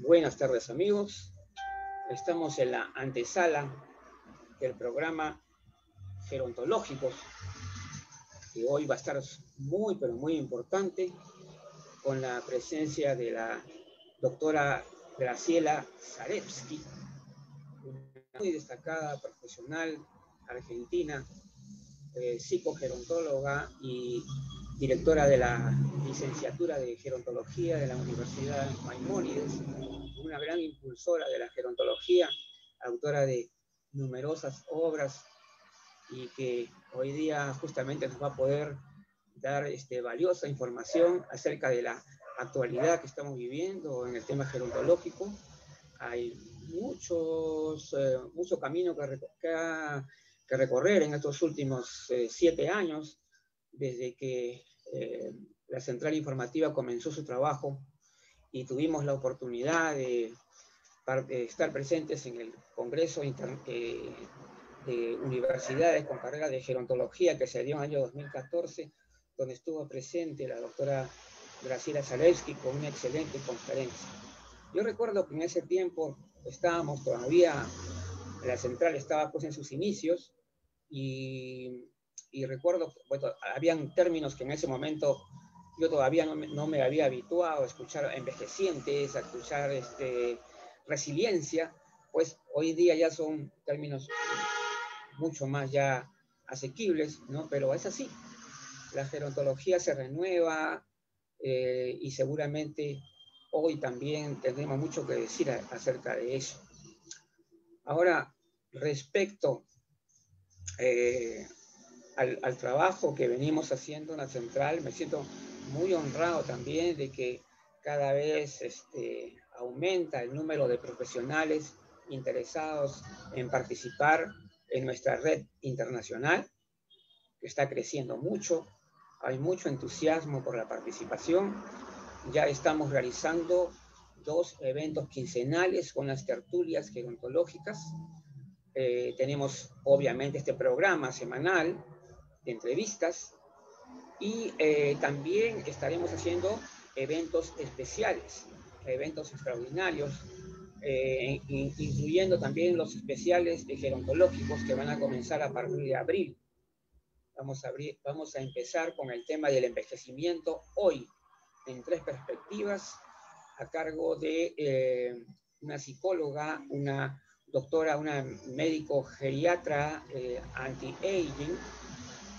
Buenas tardes, amigos. Estamos en la antesala del programa Gerontológicos, que hoy va a estar muy, pero muy importante, con la presencia de la doctora Graciela Zarevsky, una muy destacada profesional argentina, psicogerontóloga y directora de la licenciatura de gerontología de la Universidad Maimónides, una gran impulsora de la gerontología, autora de numerosas obras y que hoy día justamente nos va a poder dar valiosa información acerca de la actualidad que estamos viviendo en el tema gerontológico. Hay mucho camino que recorrer en estos últimos 7 años, desde que la Central Informativa comenzó su trabajo y tuvimos la oportunidad de estar presentes en el Congreso de Universidades con carrera de gerontología que se dio en el año 2014, donde estuvo presente la doctora Graciela Zarevsky con una excelente conferencia. Yo recuerdo que en ese tiempo estábamos todavía, la central estaba pues en sus inicios y recuerdo, bueno, habían términos que en ese momento yo todavía no me había habituado a escuchar envejecientes, a escuchar resiliencia, pues hoy día ya son términos mucho más ya asequibles, ¿no? Pero es así, la gerontología se renueva y seguramente hoy también tendremos mucho que decir acerca de eso. Ahora, respecto al trabajo que venimos haciendo en la central, me siento muy honrado también de que cada vez aumenta el número de profesionales interesados en participar en nuestra red internacional, que está creciendo mucho. Hay mucho entusiasmo por la participación. Ya estamos realizando 2 eventos quincenales con las tertulias gerontológicas. Tenemos obviamente este programa semanal de entrevistas y también estaremos haciendo eventos especiales, eventos extraordinarios, incluyendo también los especiales de gerontológicos que van a comenzar a partir de abril. Vamos a empezar con el tema del envejecimiento hoy, en 3 perspectivas, a cargo de una psicóloga, una doctora, una médico geriatra anti-aging,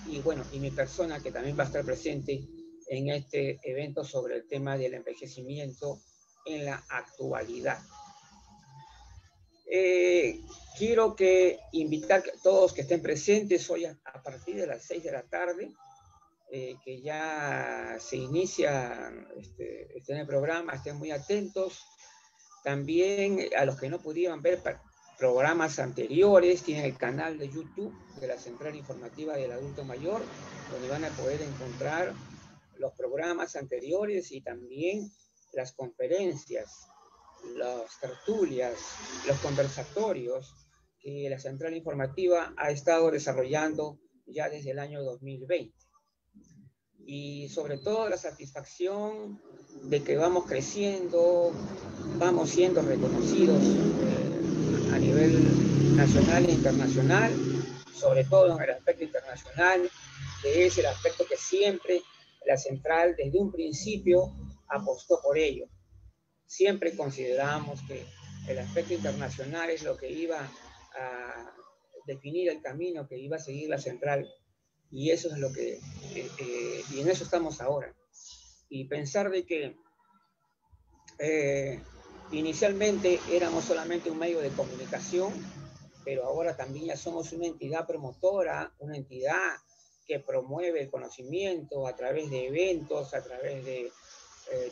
y bueno, y mi persona que también va a estar presente en este evento sobre el tema del envejecimiento en la actualidad. Quiero invitar a todos que estén presentes hoy a partir de las 6 de la tarde, que ya se inicia en el programa, estén muy atentos. También a los que no pudieron ver programas anteriores, tienen el canal de YouTube de la Central Informativa del Adulto Mayor, donde van a poder encontrar los programas anteriores y también las conferencias, las tertulias, los conversatorios que la Central Informativa ha estado desarrollando ya desde el año 2020. Y sobre todo la satisfacción de que vamos creciendo, vamos siendo reconocidos a nivel nacional e internacional, sobre todo en el aspecto internacional, que es el aspecto que siempre la central desde un principio apostó por ello. Siempre consideramos que el aspecto internacional es lo que iba a definir el camino que iba a seguir la central, y eso es lo que y en eso estamos ahora. Y pensar de que inicialmente éramos solamente un medio de comunicación, pero ahora también ya somos una entidad promotora, una entidad que promueve el conocimiento a través de eventos, a través de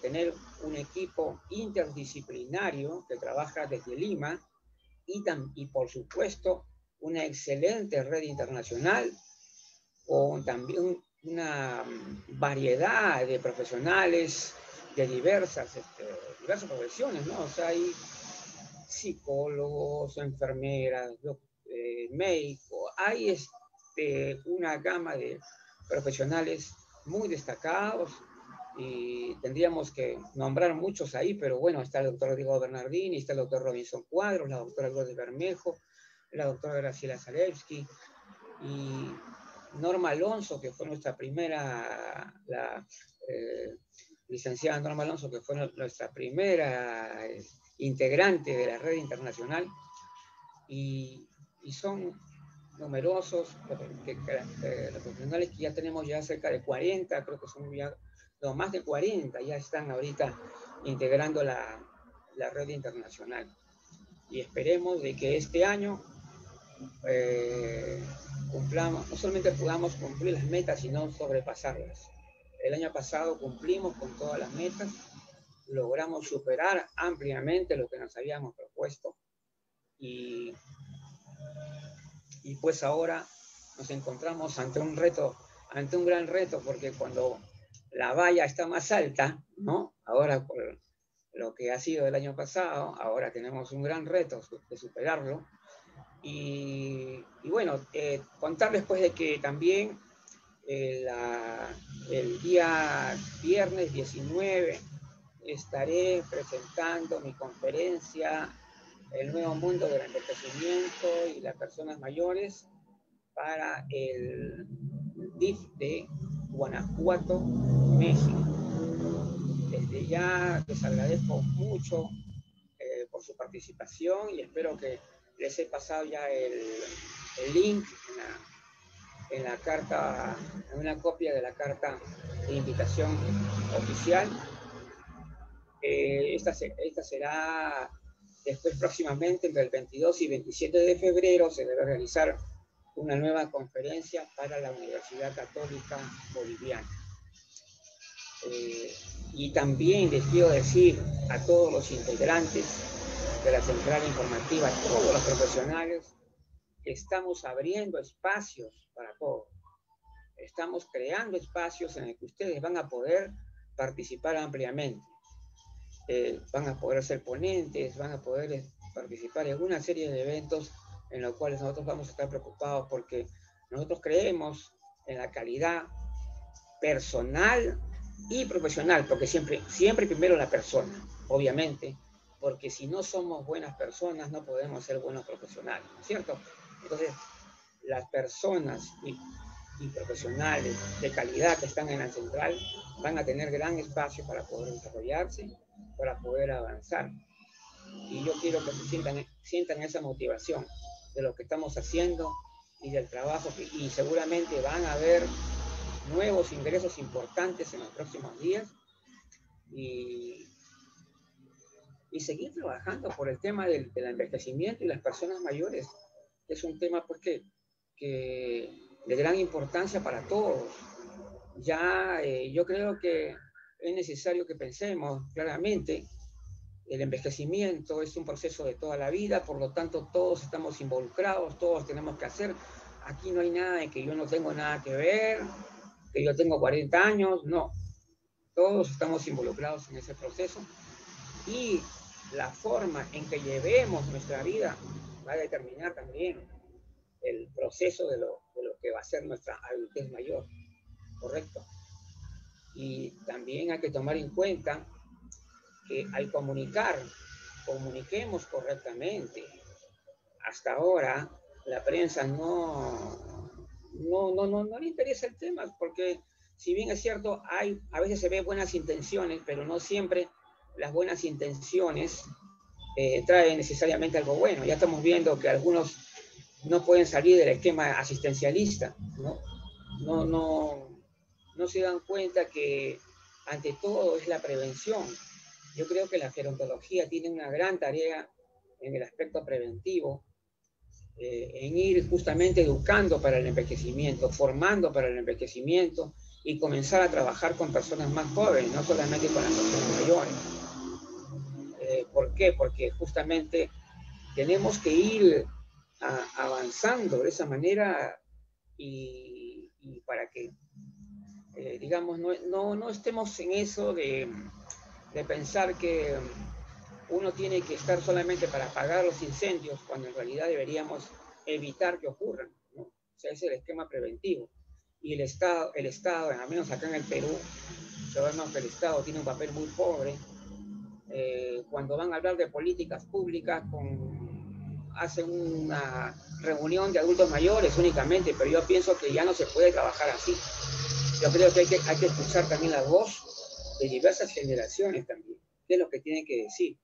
tener un equipo interdisciplinario que trabaja desde Lima y por supuesto una excelente red internacional con también una variedad de profesionales de diversas profesiones, ¿no? O sea, hay psicólogos, enfermeras, médicos, hay una gama de profesionales muy destacados y tendríamos que nombrar muchos ahí, pero bueno, está el doctor Rodrigo Bernardini, está el doctor Robinson Cuadros, la doctora Lourdes Bermejo, la doctora Graciela Zalewski, y Norma Alonso, que fue nuestra primera, licenciada Norma Alonso, que fue nuestra primera integrante de la red internacional, y son numerosos los profesionales que ya tenemos ya cerca de 40, creo que son ya no, más de 40, ya están ahorita integrando la red internacional. Y esperemos de que este año cumplamos, no solamente podamos cumplir las metas, sino sobrepasarlas. El año pasado cumplimos con todas las metas, logramos superar ampliamente lo que nos habíamos propuesto, y pues ahora nos encontramos ante un reto, ante un gran reto, porque cuando la valla está más alta, ¿no? Ahora por lo que ha sido el año pasado, ahora tenemos un gran reto de superarlo. Y bueno, contarles pues de que también el día viernes 19 estaré presentando mi conferencia El nuevo mundo del envejecimiento y las personas mayores para el DIF de Guanajuato, México. Desde ya les agradezco mucho por su participación y espero que les he pasado ya el link en la carta, en una copia de la carta de invitación oficial. Esta será después, próximamente, entre el 22 y 27 de febrero, se debe realizar una nueva conferencia para la Universidad Católica Boliviana. Y también les quiero decir a todos los integrantes de la central informativa, a todos los profesionales, que estamos abriendo espacios para todos. Estamos creando espacios en el que ustedes van a poder participar ampliamente. Van a poder ser ponentes, van a poder participar en una serie de eventos en los cuales nosotros vamos a estar preocupados, porque nosotros creemos en la calidad personal y profesional, porque siempre primero la persona, obviamente, porque si no somos buenas personas no podemos ser buenos profesionales, ¿no es cierto? Entonces, las personas y profesionales de calidad que están en la central van a tener gran espacio para poder desarrollarse, para poder avanzar. Y yo quiero que se sientan esa motivación de lo que estamos haciendo y del trabajo, y seguramente van a haber nuevos ingresos importantes en los próximos días, y seguir trabajando por el tema del envejecimiento y las personas mayores, que es un tema pues que de gran importancia para todos. Ya yo creo que es necesario que pensemos claramente. El envejecimiento es un proceso de toda la vida, por lo tanto todos estamos involucrados, todos tenemos que hacer. Aquí no hay nada de que yo no tengo nada que ver, que yo tengo 40 años, no. Todos estamos involucrados en ese proceso, y la forma en que llevemos nuestra vida va a determinar también el proceso de lo que va a ser nuestra adultez mayor, ¿correcto? Y también hay que tomar en cuenta que al comuniquemos correctamente. Hasta ahora la prensa no le interesa el tema, porque si bien es cierto, a veces se ve buenas intenciones, pero no siempre las buenas intenciones traen necesariamente algo bueno. Ya estamos viendo que algunos no pueden salir del esquema asistencialista, no se dan cuenta que ante todo es la prevención. Yo creo que la gerontología tiene una gran tarea en el aspecto preventivo, en ir justamente educando para el envejecimiento, formando para el envejecimiento, y comenzar a trabajar con personas más jóvenes, no solamente con las personas mayores. ¿Por qué? Porque justamente tenemos que ir avanzando de esa manera, y para que, digamos, no estemos en eso de pensar que uno tiene que estar solamente para apagar los incendios, cuando en realidad deberíamos evitar que ocurran, ¿no? O sea, ese es el esquema preventivo. Y el Estado, al menos acá en el Perú, sabemos que el Estado tiene un papel muy pobre. Cuando van a hablar de políticas públicas, hacen una reunión de adultos mayores únicamente, pero yo pienso que ya no se puede trabajar así. Yo creo que hay que escuchar también la voz de diversas generaciones también. ¿Qué es lo que tienen que decir?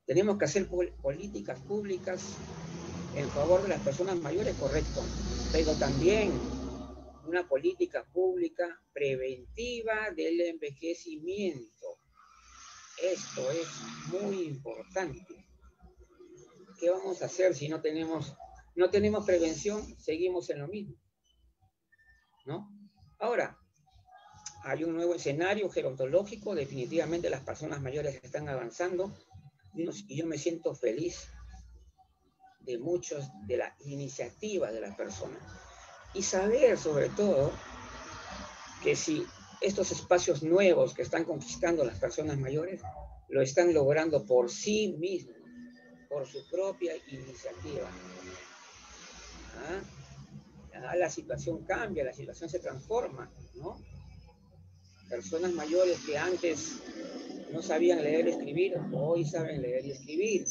Tenemos que hacer políticas públicas en favor de las personas mayores, correcto, pero también una política pública preventiva del envejecimiento. Esto es muy importante. ¿Qué vamos a hacer si no tenemos prevención? Seguimos en lo mismo, ¿no? Ahora, hay un nuevo escenario gerontológico, definitivamente las personas mayores están avanzando y yo me siento feliz de muchas de las iniciativas de las personas. Y saber, sobre todo, que si estos espacios nuevos que están conquistando las personas mayores, lo están logrando por sí mismos, por su propia iniciativa. La situación cambia, la situación se transforma, ¿no? Personas mayores que antes no sabían leer y escribir, hoy saben leer y escribir.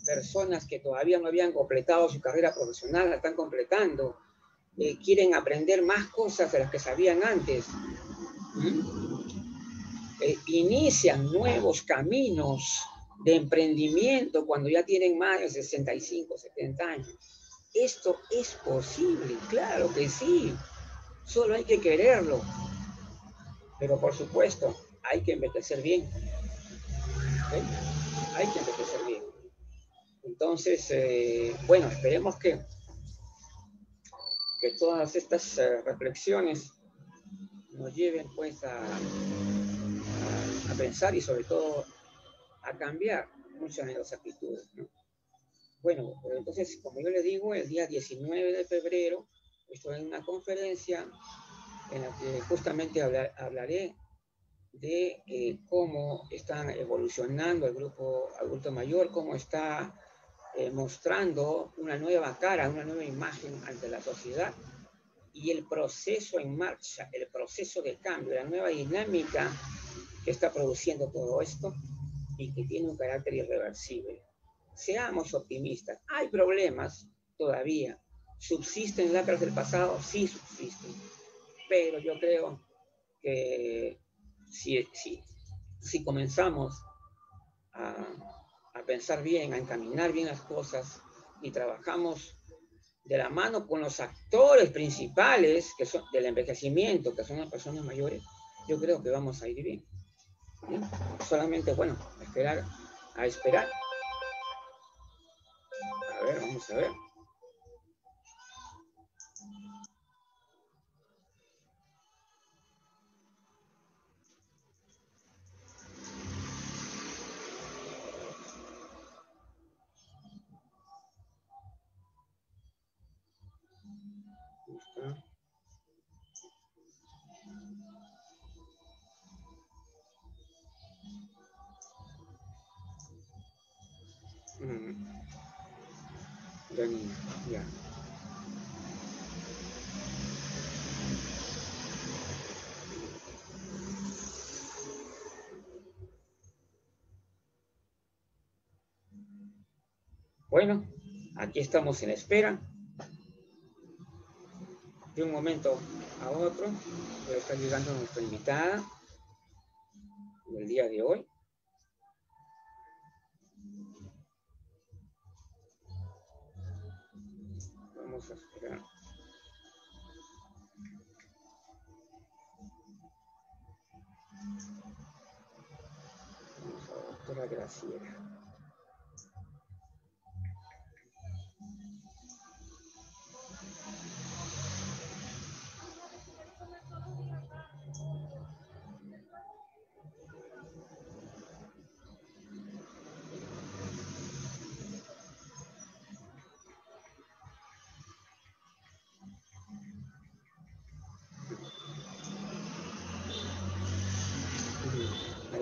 Personas que todavía no habían completado su carrera profesional, la están completando. Quieren aprender más cosas de las que sabían antes. Inician nuevos caminos de emprendimiento cuando ya tienen más de 65, 70 años. Esto es posible, claro que sí. Solo hay que quererlo. Pero por supuesto, hay que envejecer bien. ¿Okay? Hay que envejecer bien. Entonces, bueno, esperemos que todas estas reflexiones nos lleven pues a pensar y sobre todo a cambiar muchas de las actitudes, ¿no? Bueno, entonces, como yo le digo, el día 19 de febrero estoy en una conferencia en la que justamente hablaré de cómo están evolucionando el grupo adulto mayor, cómo está mostrando una nueva cara, una nueva imagen ante la sociedad y el proceso en marcha, el proceso de cambio, la nueva dinámica que está produciendo todo esto y que tiene un carácter irreversible. Seamos optimistas. Hay problemas todavía. ¿Subsisten lacras del pasado? Sí subsisten. Pero yo creo que si comenzamos a pensar bien, a encaminar bien las cosas y trabajamos de la mano con los actores principales que son del envejecimiento, que son las personas mayores, yo creo que vamos a ir bien. ¿Sí? Solamente, bueno, a esperar. A ver, vamos a ver. Ya. Bueno, aquí estamos en espera. De un momento a otro, está llegando nuestra invitada del día de hoy. Vamos a esperar. Vamos a la doctora Graciela.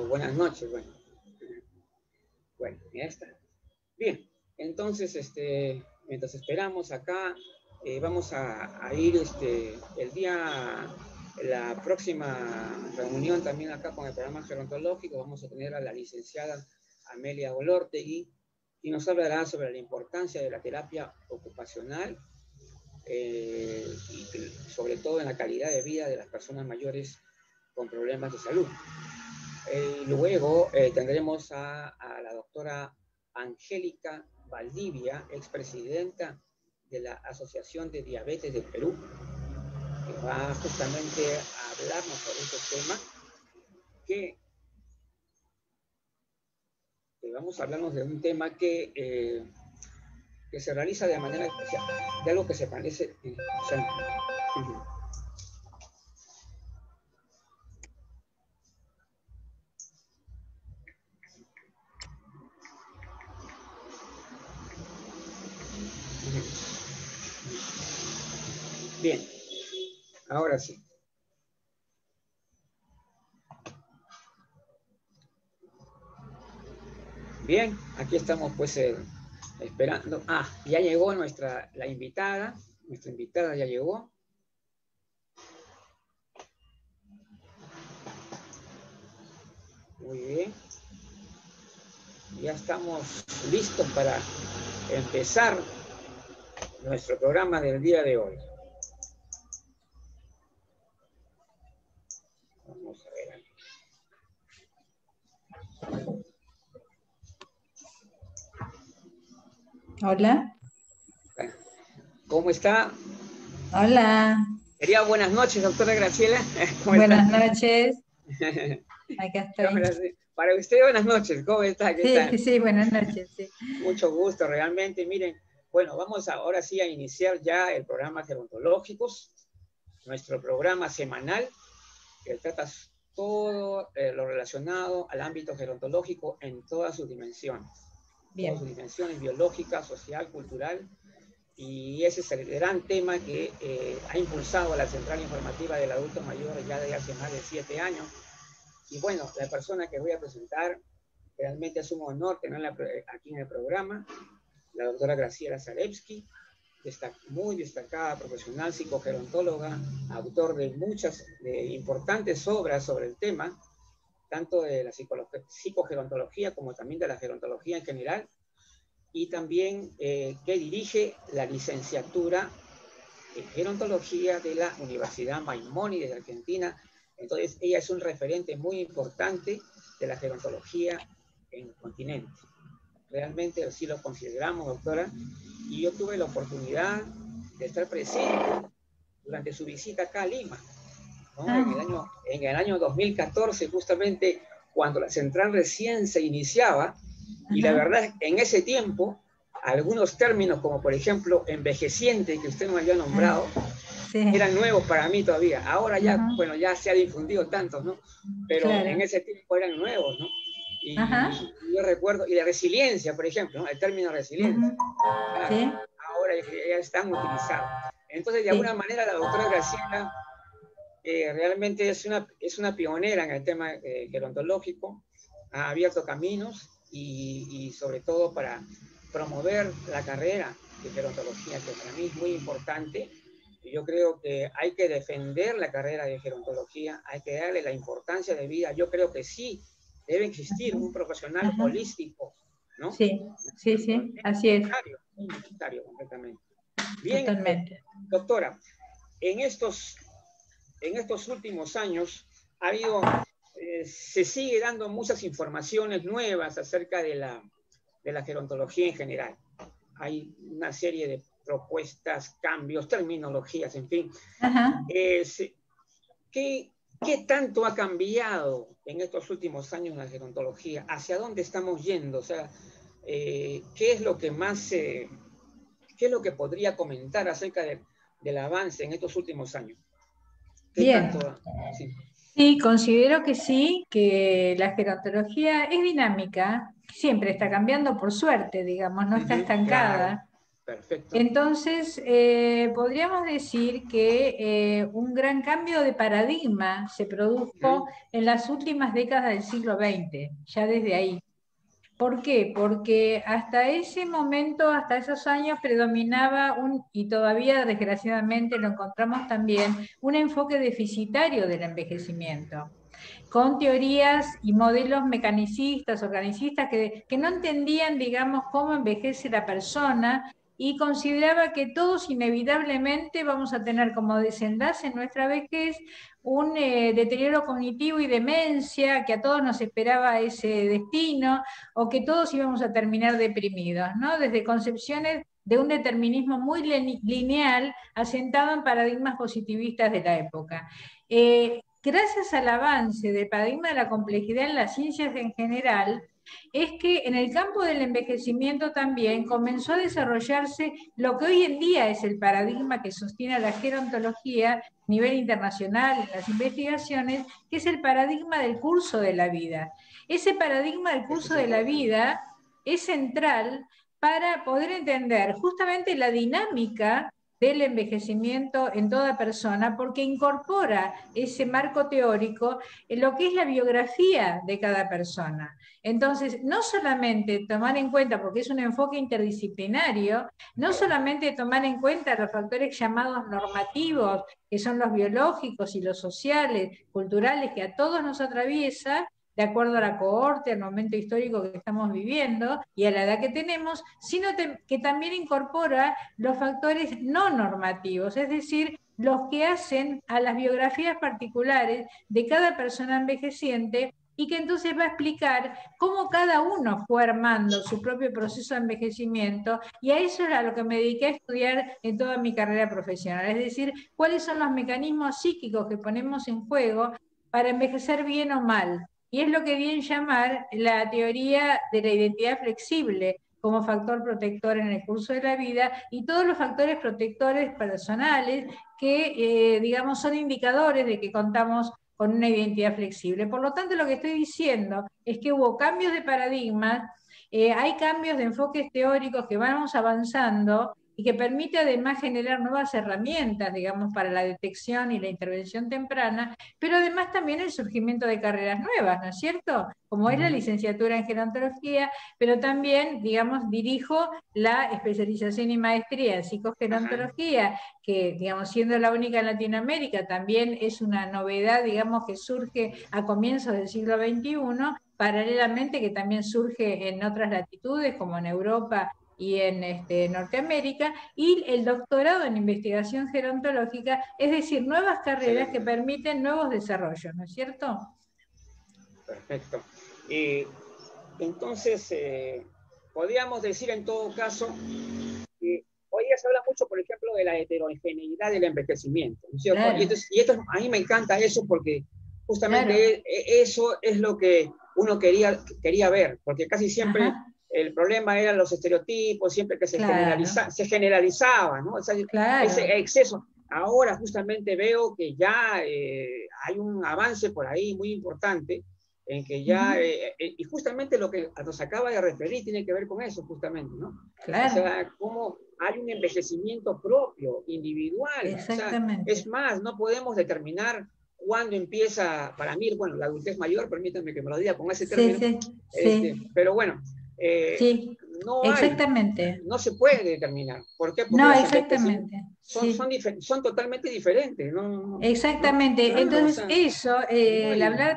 Buenas noches, bueno, ya está. Bien, entonces, mientras esperamos acá, vamos a ir el día La próxima reunión también acá con el programa gerontológico vamos a tener a la licenciada Amelia Olortegui y nos hablará sobre la importancia de la terapia ocupacional y sobre todo en la calidad de vida de las personas mayores con problemas de salud. Luego tendremos a la doctora Angélica Valdivia, expresidenta de la Asociación de Diabetes del Perú, que va justamente a hablarnos sobre este tema, que vamos a hablarnos de un tema que se realiza de manera especial, de algo que se parece. Bien, ahora sí. Bien, aquí estamos pues esperando. Ya llegó la invitada. Nuestra invitada ya llegó. Muy bien. Ya estamos listos para empezar nuestro programa del día de hoy. Vamos a ver. Hola. ¿Cómo está? Hola. Quería buenas noches, doctora Graciela. Buenas noches. Acá estoy. Para usted, buenas noches. ¿Cómo está? ¿Qué tal? Sí, buenas noches. Sí. Mucho gusto, realmente. Miren, bueno, vamos ahora sí a iniciar ya el programa Gerontológicos, nuestro programa semanal que trata todo lo relacionado al ámbito gerontológico en todas sus dimensiones. Bien. Todas sus dimensiones biológica, social, cultural. Y ese es el gran tema que ha impulsado a la Central Informativa del Adulto Mayor ya desde hace más de 7 años. Y bueno, la persona que voy a presentar, realmente es un honor tenerla aquí en el programa, la doctora Graciela Zarevsky, muy destacada profesional, psicogerontóloga, autor de muchas importantes obras sobre el tema, tanto de la psicogerontología como también de la gerontología en general, y también que dirige la licenciatura en gerontología de la Universidad Maimónides de Argentina. Entonces, ella es un referente muy importante de la gerontología en el continente. Realmente así lo consideramos, doctora. Y yo tuve la oportunidad de estar presente durante su visita acá a Lima, ¿no? En el año 2014, justamente cuando la central recién se iniciaba. Y la verdad, en ese tiempo, algunos términos como, por ejemplo, envejeciente, que usted me había nombrado, eran nuevos para mí todavía. Ahora ya, bueno, ya se ha difundido tanto, ¿no? Pero claro, en ese tiempo eran nuevos, ¿no? Y yo recuerdo, y la resiliencia, por ejemplo, ¿no? El término resiliencia. Claro, ¿sí? Ahora ya están utilizados. Entonces, de alguna manera, la doctora Graciela realmente es una pionera en el tema gerontológico, ha abierto caminos y sobre todo para promover la carrera de gerontología, que para mí es muy importante. Y yo creo que hay que defender la carrera de gerontología, hay que darle la importancia de vida. Yo creo que sí, debe existir un profesional holístico, ¿no? Sí, así es. Necesario completamente. Bien, totalmente. Doctora, en estos últimos años ha habido, se sigue dando muchas informaciones nuevas acerca de la gerontología en general. Hay una serie de propuestas, cambios, terminologías, en fin. ¿Qué tanto ha cambiado en estos últimos años la gerontología? ¿Hacia dónde estamos yendo? O sea, ¿qué es lo que más, qué es lo que podría comentar acerca del avance en estos últimos años? Bien. Sí, considero que sí, que la gerontología es dinámica, siempre está cambiando por suerte, digamos, no está estancada. Claro. Perfecto. Entonces, podríamos decir que un gran cambio de paradigma se produjo en las últimas décadas del siglo XX, ya desde ahí. ¿Por qué? Porque hasta ese momento, hasta esos años, predominaba y todavía desgraciadamente lo encontramos también, un enfoque deficitario del envejecimiento, con teorías y modelos mecanicistas, organicistas, que no entendían, digamos, cómo envejece la persona y consideraba que todos inevitablemente vamos a tener como desenlace en nuestra vejez un deterioro cognitivo y demencia, que a todos nos esperaba ese destino, o que todos íbamos a terminar deprimidos, ¿no? Desde concepciones de un determinismo muy lineal asentado en paradigmas positivistas de la época. Gracias al avance del paradigma de la complejidad en las ciencias en general, es que en el campo del envejecimiento también comenzó a desarrollarse lo que hoy en día es el paradigma que sostiene a la gerontología a nivel internacional en las investigaciones, que es el paradigma del curso de la vida. Ese paradigma del curso de la vida es central para poder entender justamente la dinámica del envejecimiento en toda persona, porque incorpora ese marco teórico en lo que es la biografía de cada persona. Entonces, no solamente tomar en cuenta, porque es un enfoque interdisciplinario, no solamente tomar en cuenta los factores llamados normativos, que son los biológicos y los sociales, culturales, que a todos nos atraviesa, de acuerdo a la cohorte, al momento histórico que estamos viviendo y a la edad que tenemos, sino que también incorpora los factores no normativos, es decir, los que hacen a las biografías particulares de cada persona envejeciente, y que entonces va a explicar cómo cada uno fue armando su propio proceso de envejecimiento, y a eso era a lo que me dediqué a estudiar en toda mi carrera profesional, es decir, cuáles son los mecanismos psíquicos que ponemos en juego para envejecer bien o mal. Y es lo que viene a llamar la teoría de la identidad flexible como factor protector en el curso de la vida, y todos los factores protectores personales que, digamos, son indicadores de que contamos con una identidad flexible. Por lo tanto, lo que estoy diciendo es que hubo cambios de paradigmas, hay cambios de enfoques teóricos que vamos avanzando y que permite además generar nuevas herramientas, digamos, para la detección y la intervención temprana, pero además también el surgimiento de carreras nuevas, ¿no es cierto? Como es la licenciatura en gerontología, pero también, digamos, dirijo la especialización y maestría en psicogerontología, que, digamos, siendo la única en Latinoamérica, también es una novedad, digamos, que surge a comienzos del siglo XXI, paralelamente que también surge en otras latitudes, como en Europa y en Norteamérica, y el doctorado en investigación gerontológica, es decir, nuevas carreras que permiten nuevos desarrollos, ¿no es cierto? Perfecto. Entonces, podríamos decir en todo caso que hoy día se habla mucho, por ejemplo, de la heterogeneidad del envejecimiento, ¿no es cierto? Claro. Y esto, a mí me encanta eso, porque justamente eso es lo que uno quería ver, porque casi siempre el problema eran los estereotipos, siempre que se generalizaba, ¿no? O sea, ese exceso. Ahora justamente veo que ya hay un avance por ahí muy importante, en que ya, y justamente lo que nos acaba de referir tiene que ver con eso, justamente, ¿no? Claro. O sea, cómo hay un envejecimiento propio, individual. Exactamente. O sea, es más, no podemos determinar cuándo empieza, para mí, bueno, la adultez mayor, permítanme que me lo diga con ese término, pero bueno, no exactamente. No se puede determinar. ¿Por qué? Porque no, exactamente. Son totalmente diferentes. Exactamente. Entonces, eso,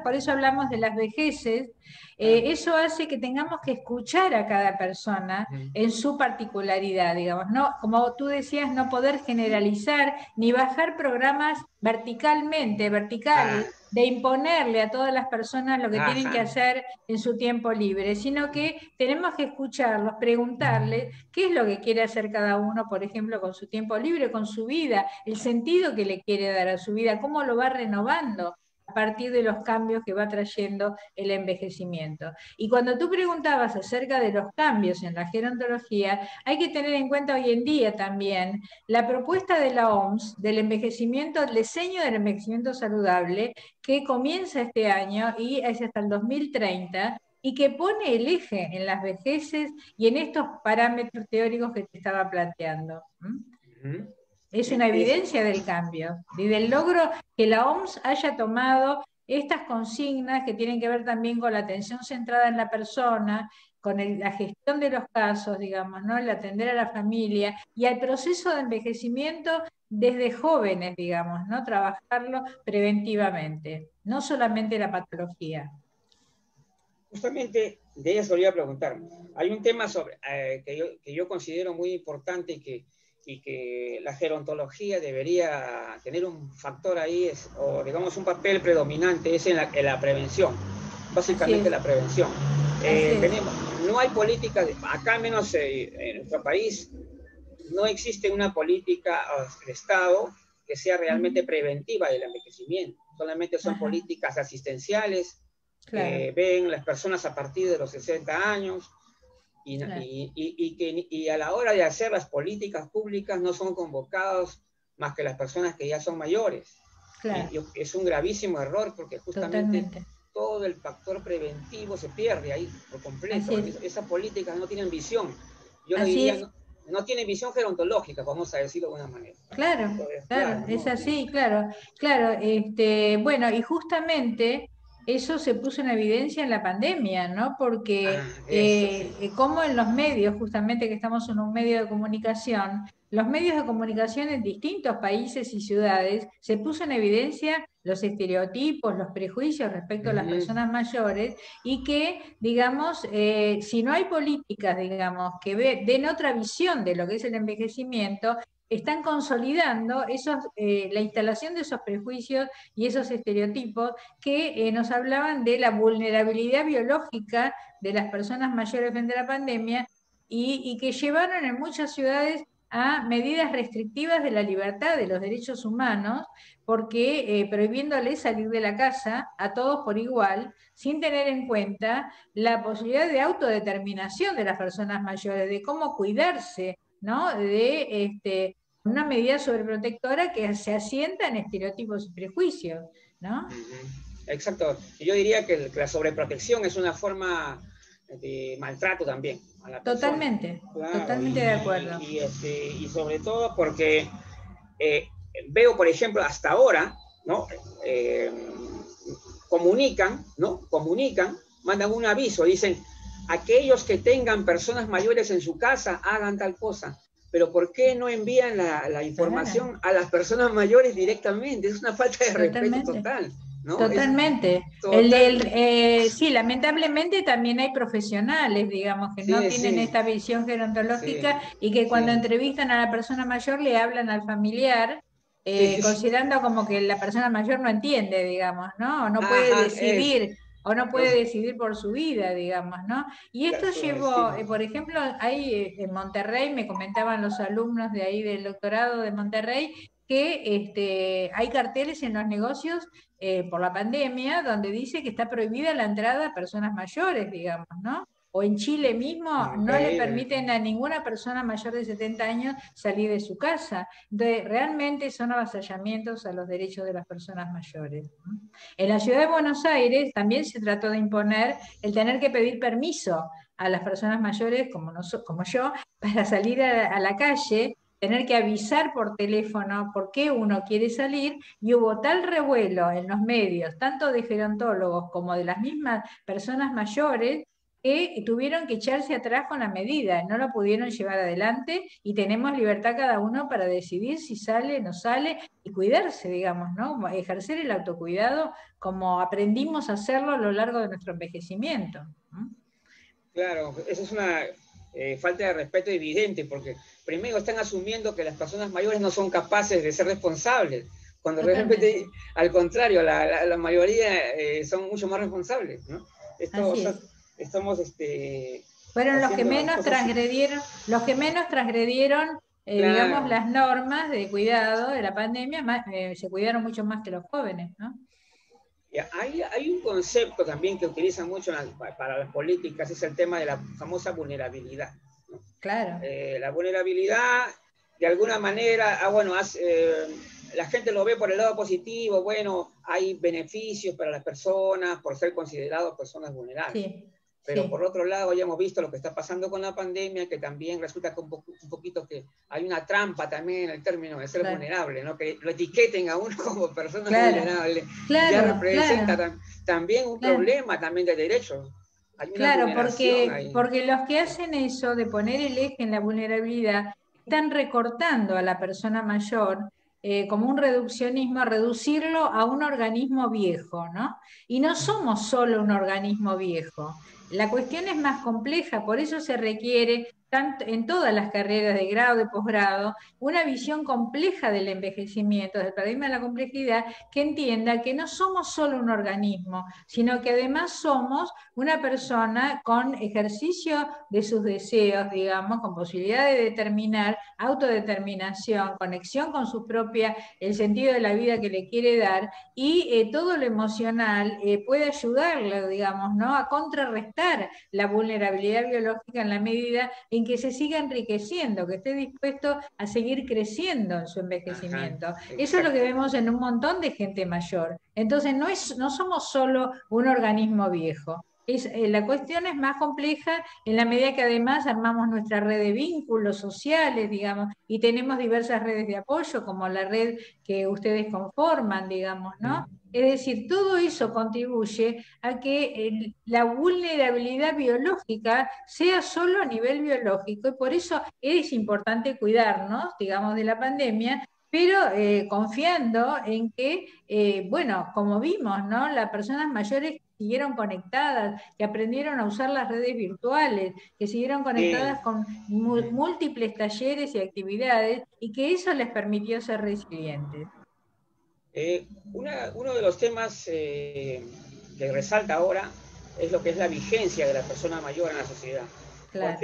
por eso hablamos de las vejeces, eso hace que tengamos que escuchar a cada persona en su particularidad, digamos, no, como tú decías, no poder generalizar ni bajar programas verticales, de imponerle a todas las personas lo que tienen que hacer en su tiempo libre, sino que tenemos que escucharlos, preguntarles qué es lo que quiere hacer cada uno, por ejemplo, con su tiempo libre, con su vida, el sentido que le quiere dar a su vida, cómo lo va renovando a partir de los cambios que va trayendo el envejecimiento. Y cuando tú preguntabas acerca de los cambios en la gerontología, hay que tener en cuenta hoy en día también la propuesta de la OMS del envejecimiento, el diseño del envejecimiento saludable, que comienza este año y es hasta el 2030, y que pone el eje en las vejeces y en estos parámetros teóricos que te estaba planteando. Es una evidencia del cambio y del logro que la OMS haya tomado estas consignas que tienen que ver también con la atención centrada en la persona, con la gestión de los casos, digamos, ¿no? El atender a la familia y al proceso de envejecimiento desde jóvenes, digamos, ¿no? Trabajarlo preventivamente, no solamente la patología. Justamente de eso le iba a preguntar. Hay un tema que yo considero muy importante y que la gerontología debería tener un factor ahí, o digamos un papel predominante, es en la prevención, básicamente la prevención. No hay política, acá al menos en nuestro país, no existe una política de Estado que sea realmente preventiva del envejecimiento, solamente son políticas asistenciales, que ven las personas a partir de los 60 años y a la hora de hacer las políticas públicas no son convocados más que las personas que ya son mayores. Es un gravísimo error porque justamente todo el factor preventivo se pierde ahí por completo. Esas políticas no tienen visión. Yo le diría, no tienen visión gerontológica, vamos a decirlo de alguna manera. Claro, es así, claro. Bueno, y justamente eso se puso en evidencia en la pandemia, ¿no? Porque como en los medios, justamente que estamos en un medio de comunicación, los medios de comunicación en distintos países y ciudades se puso en evidencia los estereotipos, los prejuicios respecto a las personas mayores y que, digamos, si no hay políticas, digamos, que den otra visión de lo que es el envejecimiento, están consolidando la instalación de esos prejuicios y esos estereotipos que nos hablaban de la vulnerabilidad biológica de las personas mayores frente a la pandemia y que llevaron en muchas ciudades a medidas restrictivas de la libertad, de los derechos humanos, porque prohibiéndoles salir de la casa a todos por igual, sin tener en cuenta la posibilidad de autodeterminación de las personas mayores, de cómo cuidarse, ¿no? De una medida sobreprotectora que se asienta en estereotipos y prejuicios, ¿no? Exacto. Yo diría que la sobreprotección es una forma de maltrato también a la persona. Totalmente, claro, totalmente de acuerdo. Y sobre todo porque veo, por ejemplo, hasta ahora, ¿no? Comunican, mandan un aviso, dicen, aquellos que tengan personas mayores en su casa, hagan tal cosa. Pero ¿por qué no envían la información a las personas mayores directamente? Es una falta de respeto total, ¿no? Totalmente. Sí, lamentablemente también hay profesionales, digamos, que no tienen esta visión gerontológica y que cuando entrevistan a la persona mayor le hablan al familiar, considerando como que la persona mayor no entiende, digamos, ¿no? No puede decidir. O no puede decidir por su vida, digamos, ¿no? Y esto llevó, por ejemplo, ahí en Monterrey, me comentaban los alumnos de ahí del doctorado de Monterrey, que hay carteles en los negocios por la pandemia donde dice que está prohibida la entrada a personas mayores, digamos, ¿no? O en Chile mismo no le permiten a ninguna persona mayor de 70 años salir de su casa. Entonces, realmente son avasallamientos a los derechos de las personas mayores, ¿no? En la ciudad de Buenos Aires también se trató de imponer el tener que pedir permiso a las personas mayores, como yo, para salir a la calle, tener que avisar por teléfono por qué uno quiere salir, y hubo tal revuelo en los medios, tanto de gerontólogos como de las mismas personas mayores, que tuvieron que echarse atrás con la medida, no lo pudieron llevar adelante y tenemos libertad cada uno para decidir si sale, no sale y cuidarse, digamos, ¿no? Ejercer el autocuidado como aprendimos a hacerlo a lo largo de nuestro envejecimiento, ¿no? Claro, eso es una falta de respeto evidente porque primero están asumiendo que las personas mayores no son capaces de ser responsables, cuando realmente, al contrario, la mayoría son mucho más responsables, ¿no? Fueron los que menos transgredieron, digamos, las normas de cuidado de la pandemia, se cuidaron mucho más que los jóvenes, ¿no? Hay un concepto también que utilizan mucho para las políticas, es el tema de la famosa vulnerabilidad, ¿no? Claro. La vulnerabilidad, de alguna manera, la gente lo ve por el lado positivo, bueno, hay beneficios para las personas por ser considerados personas vulnerables. Sí. Pero por otro lado, ya hemos visto lo que está pasando con la pandemia, que también resulta que un poquito que hay una trampa también en el término de ser vulnerable, ¿no? Que lo etiqueten a uno como persona vulnerable. Ya representa también un problema también de derechos. hay una Claro, vulneración ahí. porque los que hacen eso de poner el eje en la vulnerabilidad están recortando a la persona mayor como un reduccionismo, a reducirlo a un organismo viejo, ¿no? Y no somos solo un organismo viejo. La cuestión es más compleja, por eso se requiere, tanto en todas las carreras de grado y posgrado, una visión compleja del envejecimiento, del paradigma de la complejidad, que entienda que no somos solo un organismo, sino que además somos una persona con ejercicio de sus deseos, digamos, con posibilidad de determinar, autodeterminación, conexión con su propia, el sentido de la vida que le quiere dar, y todo lo emocional puede ayudarle, digamos, ¿no? A contrarrestar la vulnerabilidad biológica en la medida en que se siga enriqueciendo, que esté dispuesto a seguir creciendo en su Ajá, envejecimiento. Eso es lo que exacto. vemos en un montón de gente mayor. Entonces, no somos solo un organismo viejo. La cuestión es más compleja en la medida que además armamos nuestra red de vínculos sociales, digamos, y tenemos diversas redes de apoyo, como la red que ustedes conforman, digamos, ¿no? Es decir, todo eso contribuye a que la vulnerabilidad biológica sea solo a nivel biológico, y por eso es importante cuidarnos, digamos, de la pandemia, pero confiando en que, bueno, como vimos, ¿no? Las personas mayores siguieron conectadas, que aprendieron a usar las redes virtuales, que siguieron Sí. conectadas con múltiples talleres y actividades, y que eso les permitió ser resilientes. Uno de los temas que resalta ahora es lo que es la vigencia de la persona mayor en la sociedad. Claro.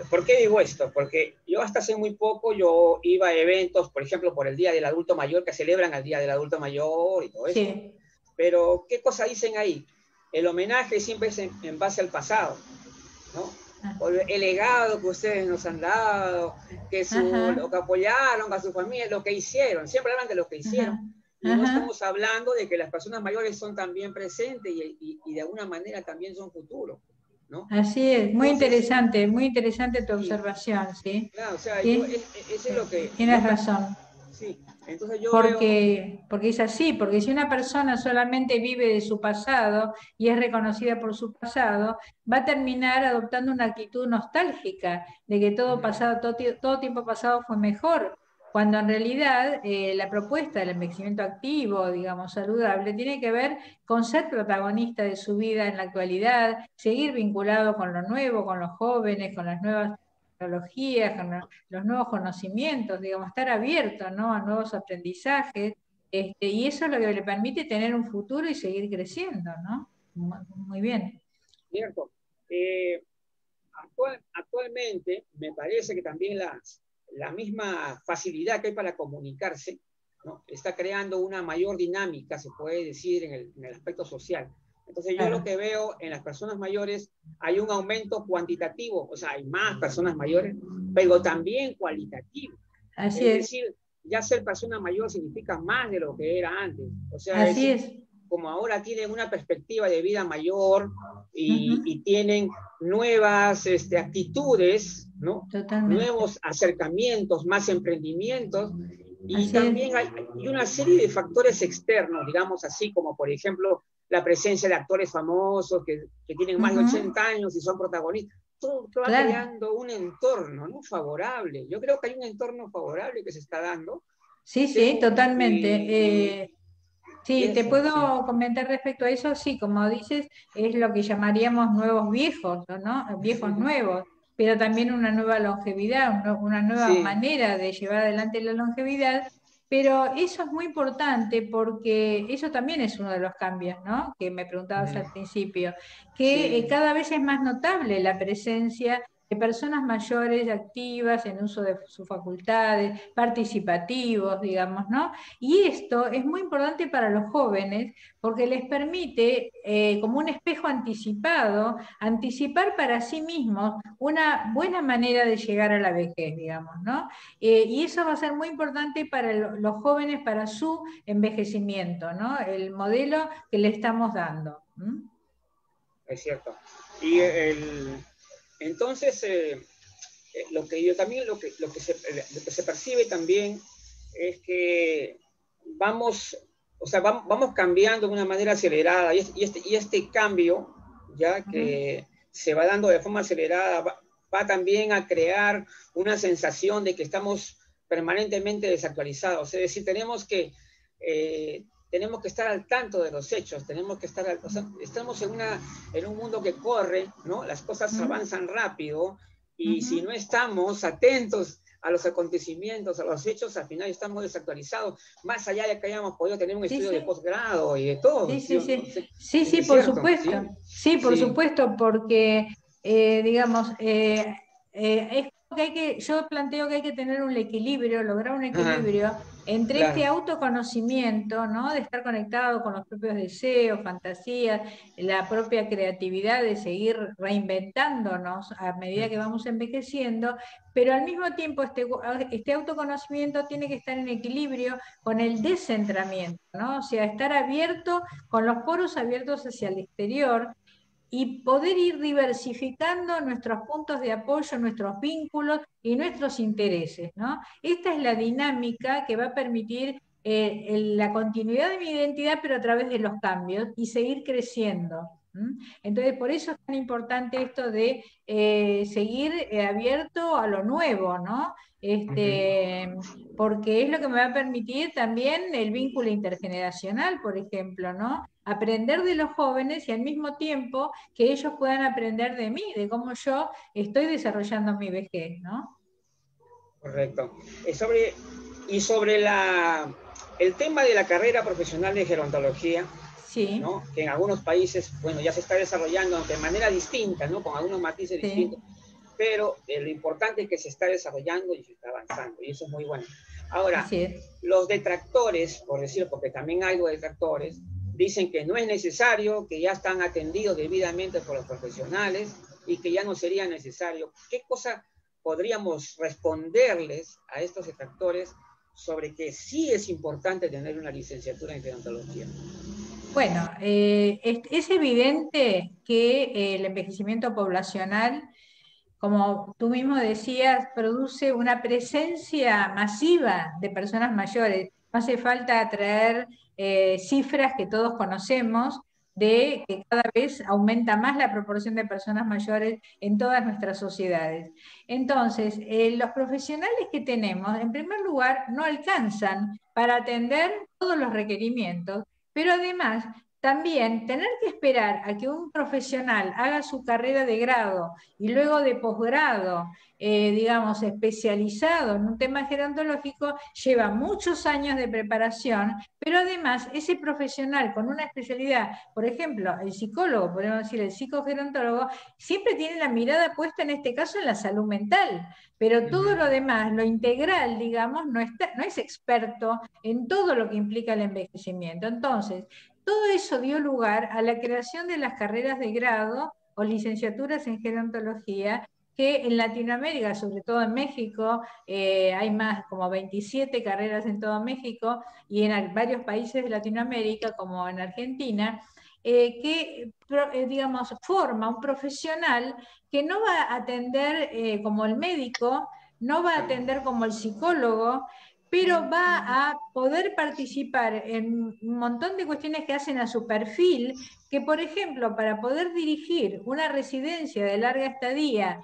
¿Por qué digo esto? Porque yo hasta hace muy poco yo iba a eventos, por ejemplo, por el Día del Adulto Mayor, que celebran el Día del Adulto Mayor y todo esto. Sí. Pero, ¿qué cosa dicen ahí? El homenaje siempre es en base al pasado, ¿no? Ah, Por el legado que ustedes nos han dado, lo ajá, que apoyaron a su familia, lo que hicieron, siempre hablan de lo que ajá, hicieron, y no ajá. estamos hablando de que las personas mayores son también presentes y de alguna manera también son futuro, ¿no? Así es, Entonces, muy interesante tu sí, observación, ¿sí? claro, o sea, Sí, ese es lo que tienes razón. sí, entonces yo veo, Porque es así, porque si una persona solamente vive de su pasado y es reconocida por su pasado, va a terminar adoptando una actitud nostálgica de que todo pasado, todo tiempo pasado fue mejor, cuando en realidad la propuesta del envejecimiento activo, digamos, saludable, tiene que ver con ser protagonista de su vida en la actualidad, seguir vinculado con lo nuevo, con los jóvenes, con las nuevas tecnologías, con los nuevos conocimientos, digamos, estar abierto, ¿no? A nuevos aprendizajes, y eso es lo que le permite tener un futuro y seguir creciendo, ¿no? Muy bien. cierto, eh, actualmente me parece que también la misma facilidad que hay para comunicarse, ¿no? Está creando una mayor dinámica, se puede decir, en el aspecto social. Entonces yo lo Claro, que veo en las personas mayores, hay un aumento cuantitativo, o sea, hay más personas mayores, pero también cualitativo. así Es es, decir, ya ser persona mayor significa más de lo que era antes. O sea, es así decir, es. como ahora tienen una perspectiva de vida mayor Ujú, y tienen nuevas actitudes, ¿no? totalmente, Nuevos acercamientos, más emprendimientos, y así es. también hay una serie de factores externos, digamos así, como por ejemplo la presencia de actores famosos que tienen más de Ujú, 80 años y son protagonistas. Todo va claro, creando un entorno, ¿no? Favorable. Yo creo que hay un entorno favorable que se está dando. sí, sí, totalmente. Y Sí, te eso, sí. puedo comentar respecto a eso, sí, como dices, es lo que llamaríamos nuevos viejos, ¿no? Viejos nuevos, pero también una nueva longevidad, una nueva Sí, manera de llevar adelante la longevidad, pero eso es muy importante porque eso también es uno de los cambios, ¿no? Que me preguntabas al principio, que sí, cada vez es más notable la presencia de personas mayores activas en uso de sus facultades, participativos, digamos, ¿no? Y esto es muy importante para los jóvenes porque les permite, como un espejo anticipado, anticipar para sí mismos una buena manera de llegar a la vejez, digamos, ¿no? Y eso va a ser muy importante para los jóvenes, para su envejecimiento, ¿no? El modelo que le estamos dando. ¿Mm? es cierto. Y entonces, lo que yo también, lo que se percibe también es que vamos, o sea, vamos cambiando de una manera acelerada y este cambio, ya Ujú. que se va dando de forma acelerada, va también a crear una sensación de que estamos permanentemente desactualizados. Es decir, tenemos que estar al tanto de los hechos, tenemos que estar, o sea, estamos en un mundo que corre, ¿no? Las cosas avanzan rápido y si no estamos atentos a los acontecimientos, a los hechos, al final estamos desactualizados, más allá de que hayamos podido tener un estudio de posgrado y de todo. Sí, por supuesto. Sí, por supuesto, porque, digamos, es que yo planteo que hay que tener un equilibrio, lograr un equilibrio entre este autoconocimiento, ¿no? De estar conectado con los propios deseos, fantasías, la propia creatividad de seguir reinventándonos a medida que vamos envejeciendo, pero al mismo tiempo este autoconocimiento tiene que estar en equilibrio con el descentramiento, ¿no? O sea, estar abierto, con los poros abiertos hacia el exterior, y poder ir diversificando nuestros puntos de apoyo, nuestros vínculos y nuestros intereses, ¿no? Esta es la dinámica que va a permitir la continuidad de mi identidad, pero a través de los cambios y seguir creciendo. Entonces, por eso es tan importante esto de seguir abierto a lo nuevo, ¿no? Porque es lo que me va a permitir también el vínculo intergeneracional, por ejemplo, ¿no? Aprender de los jóvenes y al mismo tiempo que ellos puedan aprender de mí, de cómo yo estoy desarrollando mi vejez, ¿no? Correcto. Sobre el tema de la carrera profesional de gerontología, sí, ¿no? Que en algunos países, bueno, ya se está desarrollando de manera distinta, ¿no? Con algunos matices distintos, pero lo importante es que se está desarrollando y se está avanzando, y eso es muy bueno. Ahora, los detractores, por decirlo, porque también hay detractores, dicen que no es necesario, que ya están atendidos debidamente por los profesionales y que ya no sería necesario. ¿Qué cosa podríamos responderles a estos detractores sobre que sí es importante tener una licenciatura en gerontología? Bueno, es evidente que el envejecimiento poblacional, como tú mismo decías, produce una presencia masiva de personas mayores. No hace falta traer cifras que todos conocemos de que cada vez aumenta más la proporción de personas mayores en todas nuestras sociedades. Entonces, los profesionales que tenemos, en primer lugar, no alcanzan para atender todos los requerimientos, pero además también tener que esperar a que un profesional haga su carrera de grado y luego de posgrado, digamos, especializado en un tema gerontológico, lleva muchos años de preparación, pero además ese profesional con una especialidad, por ejemplo, el psicólogo, podemos decir el psicogerontólogo, siempre tiene la mirada puesta en este caso en la salud mental, pero todo lo demás, lo integral, digamos, no es experto en todo lo que implica el envejecimiento. Entonces, todo eso dio lugar a la creación de las carreras de grado o licenciaturas en gerontología, que en Latinoamérica, sobre todo en México, hay más como 27 carreras en todo México y en varios países de Latinoamérica, como en Argentina, que, digamos, forma un profesional que no va a atender como el médico, no va a atender como el psicólogo, pero va a poder participar en un montón de cuestiones que hacen a su perfil, que por ejemplo, para poder dirigir una residencia de larga estadía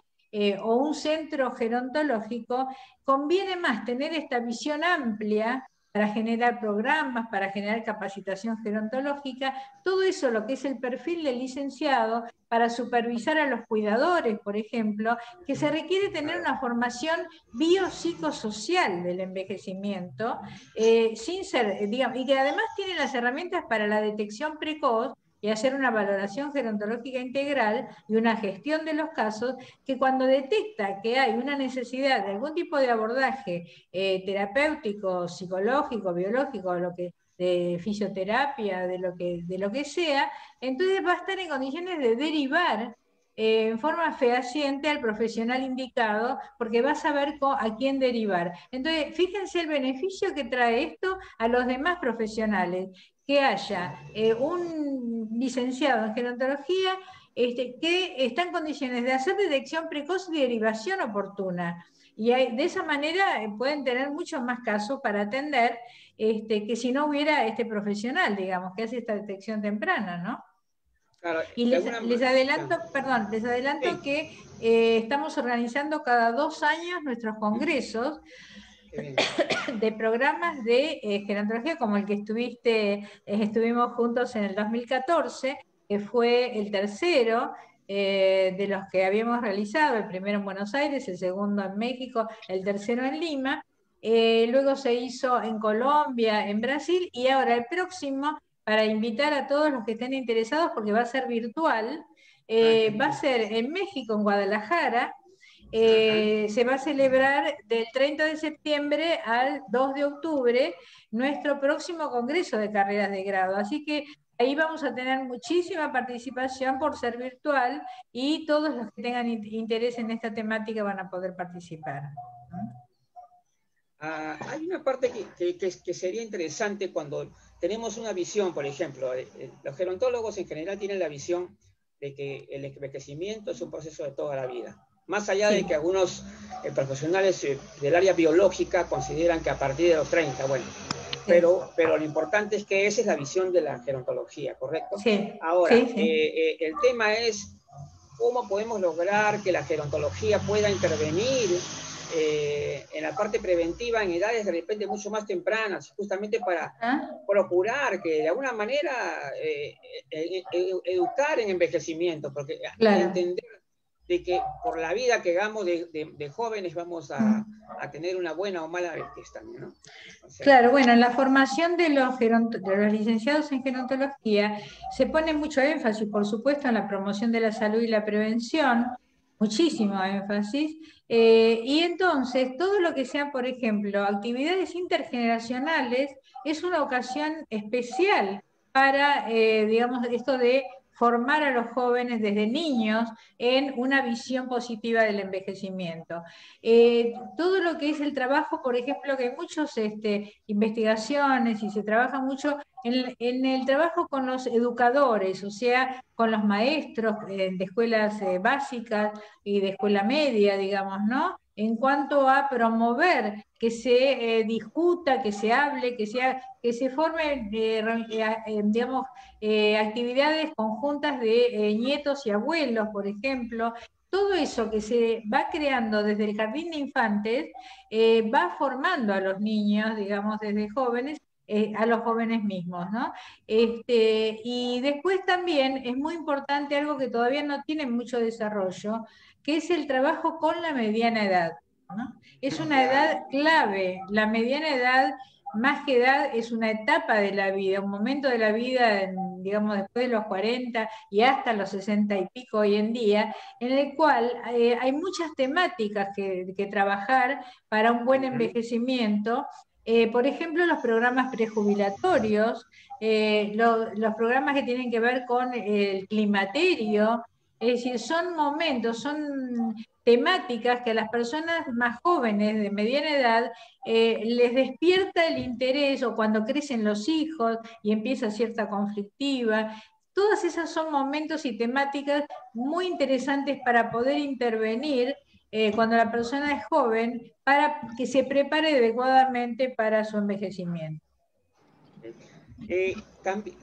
o un centro gerontológico, conviene más tener esta visión amplia para generar programas, para generar capacitación gerontológica, todo eso lo que es el perfil del licenciado, para supervisar a los cuidadores, por ejemplo, que se requiere tener una formación biopsicosocial del envejecimiento, sin ser, digamos, y que además tiene las herramientas para la detección precoz y hacer una valoración gerontológica integral y una gestión de los casos, que cuando detecta que hay una necesidad de algún tipo de abordaje terapéutico, psicológico, biológico, de fisioterapia, de lo que sea, entonces va a estar en condiciones de derivar en forma fehaciente al profesional indicado, porque va a saber a quién derivar. Entonces, fíjense el beneficio que trae esto a los demás profesionales, que haya un licenciado en gerontología que está en condiciones de hacer detección precoz y derivación oportuna. Y de esa manera pueden tener muchos más casos para atender que si no hubiera este profesional, digamos, que hace esta detección temprana, ¿no? Claro, Y de alguna les manera. adelanto, perdón, les adelanto Sí. que estamos organizando cada 2 años nuestros congresos Qué bien. de programas de gerontología, como el que estuvimos juntos en el 2014, que fue el tercero de los que habíamos realizado, el primero en Buenos Aires, el segundo en México, el tercero en Lima. Luego se hizo en Colombia, en Brasil, y ahora el próximo, para invitar a todos los que estén interesados, porque va a ser virtual, Ah, qué va a bien. ser en México, en Guadalajara. Ajá. Se va a celebrar del 30 de septiembre al 2 de octubre nuestro próximo Congreso de Carreras de Grado. Así que ahí vamos a tener muchísima participación por ser virtual, y todos los que tengan interés en esta temática van a poder participar. Hay una parte que sería interesante cuando tenemos una visión, por ejemplo, los gerontólogos en general tienen la visión de que el envejecimiento es un proceso de toda la vida. Más allá de Sí, que algunos profesionales del área biológica consideran que a partir de los 30, bueno, sí, pero lo importante es que esa es la visión de la gerontología, ¿correcto? sí, Ahora, sí, sí. el tema es cómo podemos lograr que la gerontología pueda intervenir en la parte preventiva en edades de repente mucho más tempranas, justamente para ¿Ah? procurar que de alguna manera educar en envejecimiento, porque Claro. entender de que por la vida que hagamos de jóvenes vamos Mm. a tener una buena o mala vejez también, ¿no? O sea, Claro, bueno, en la formación de los licenciados en gerontología se pone mucho énfasis, por supuesto, en la promoción de la salud y la prevención, muchísimo énfasis, y entonces todo lo que sean, por ejemplo, actividades intergeneracionales es una ocasión especial para, digamos, esto de formar a los jóvenes desde niños en una visión positiva del envejecimiento. Todo lo que es el trabajo, por ejemplo, que hay muchas investigaciones y se trabaja mucho en el trabajo con los educadores, o sea, con los maestros de escuelas básicas y de escuela media, digamos, ¿no? En cuanto a promover que se discuta, que se hable, que se formen, digamos, actividades conjuntas de nietos y abuelos, por ejemplo. Todo eso que se va creando desde el jardín de infantes va formando a los niños, digamos, desde jóvenes, a los jóvenes mismos, ¿no? Y después también es muy importante algo que todavía no tiene mucho desarrollo, que es el trabajo con la mediana edad, ¿no? Es una claro. edad clave. La mediana edad, más que edad, es una etapa de la vida, un momento de la vida, digamos, después de los 40 y hasta los 60 y pico hoy en día, en el cual hay muchas temáticas que trabajar para un buen envejecimiento. Por ejemplo, los programas prejubilatorios, los programas que tienen que ver con el climaterio, es decir, son momentos, son temáticas que a las personas más jóvenes de mediana edad les despierta el interés, o cuando crecen los hijos y empieza cierta conflictiva. Todas esas son momentos y temáticas muy interesantes para poder intervenir cuando la persona es joven, para que se prepare adecuadamente para su envejecimiento.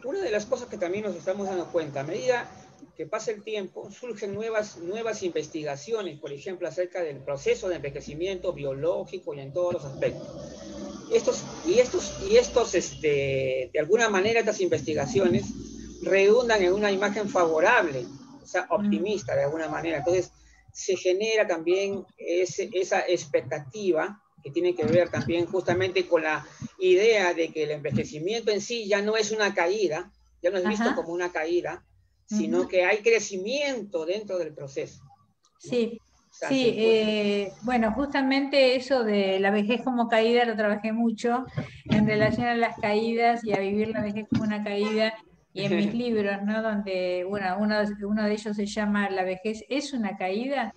Una de las cosas que también nos estamos dando cuenta, a medida que pasa el tiempo, surgen nuevas investigaciones, por ejemplo, acerca del proceso de envejecimiento biológico y en todos los aspectos. De alguna manera, estas investigaciones redundan en una imagen favorable, o sea, optimista de alguna manera. Entonces, se genera también esa expectativa que tiene que ver también justamente con la idea de que el envejecimiento en sí ya no es una caída, ya no es visto Ajá. como una caída, sino que hay crecimiento dentro del proceso, ¿no? Sí, O sea, sí, bueno, justamente eso de la vejez como caída lo trabajé mucho en relación a las caídas y a vivir la vejez como una caída, y en mis libros, ¿no? Donde uno de ellos se llama La vejez es una caída,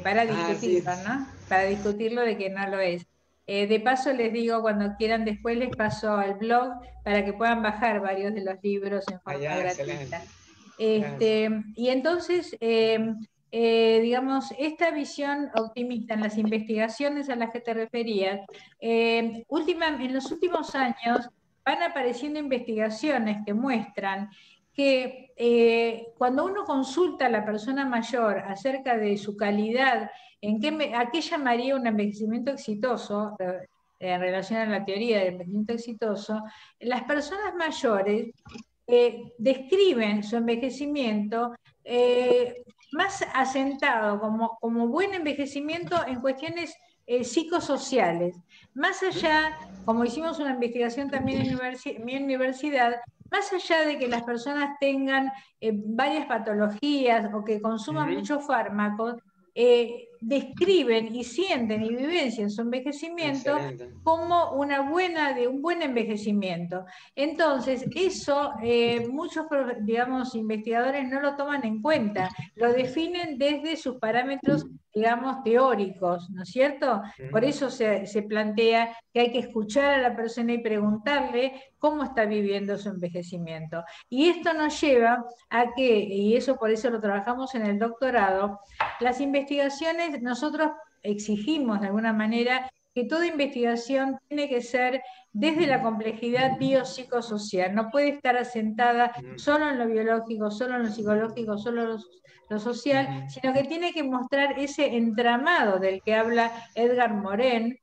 para sí. discutirlo, ¿no? Para discutirlo de que no lo es. De paso les digo, cuando quieran después les paso al blog para que puedan bajar varios de los libros en forma Excelente. gratuita. Gracias. Y entonces, digamos, esta visión optimista en las investigaciones a las que te referías, en los últimos años van apareciendo investigaciones que muestran que cuando uno consulta a la persona mayor acerca de su calidad, ¿a qué llamaría un envejecimiento exitoso? En relación a la teoría del envejecimiento exitoso, las personas mayores describen su envejecimiento más asentado como buen envejecimiento en cuestiones psicosociales. Más allá, como hicimos una investigación también en mi universidad, más allá de que las personas tengan varias patologías o que consuman muchos fármacos, describen y sienten y vivencian su envejecimiento Excelente. como un buen envejecimiento. Entonces, eso muchos, digamos, investigadores no lo toman en cuenta, lo definen desde sus parámetros, digamos, teóricos, ¿no es cierto? Por eso se plantea que hay que escuchar a la persona y preguntarle cómo está viviendo su envejecimiento. Y esto nos lleva a que, y eso por eso lo trabajamos en el doctorado, las investigaciones, nosotros exigimos de alguna manera que toda investigación tiene que ser desde la complejidad biopsicosocial, no puede estar asentada solo en lo biológico, solo en lo psicológico, solo en lo social, sino que tiene que mostrar ese entramado del que habla Edgar Morin,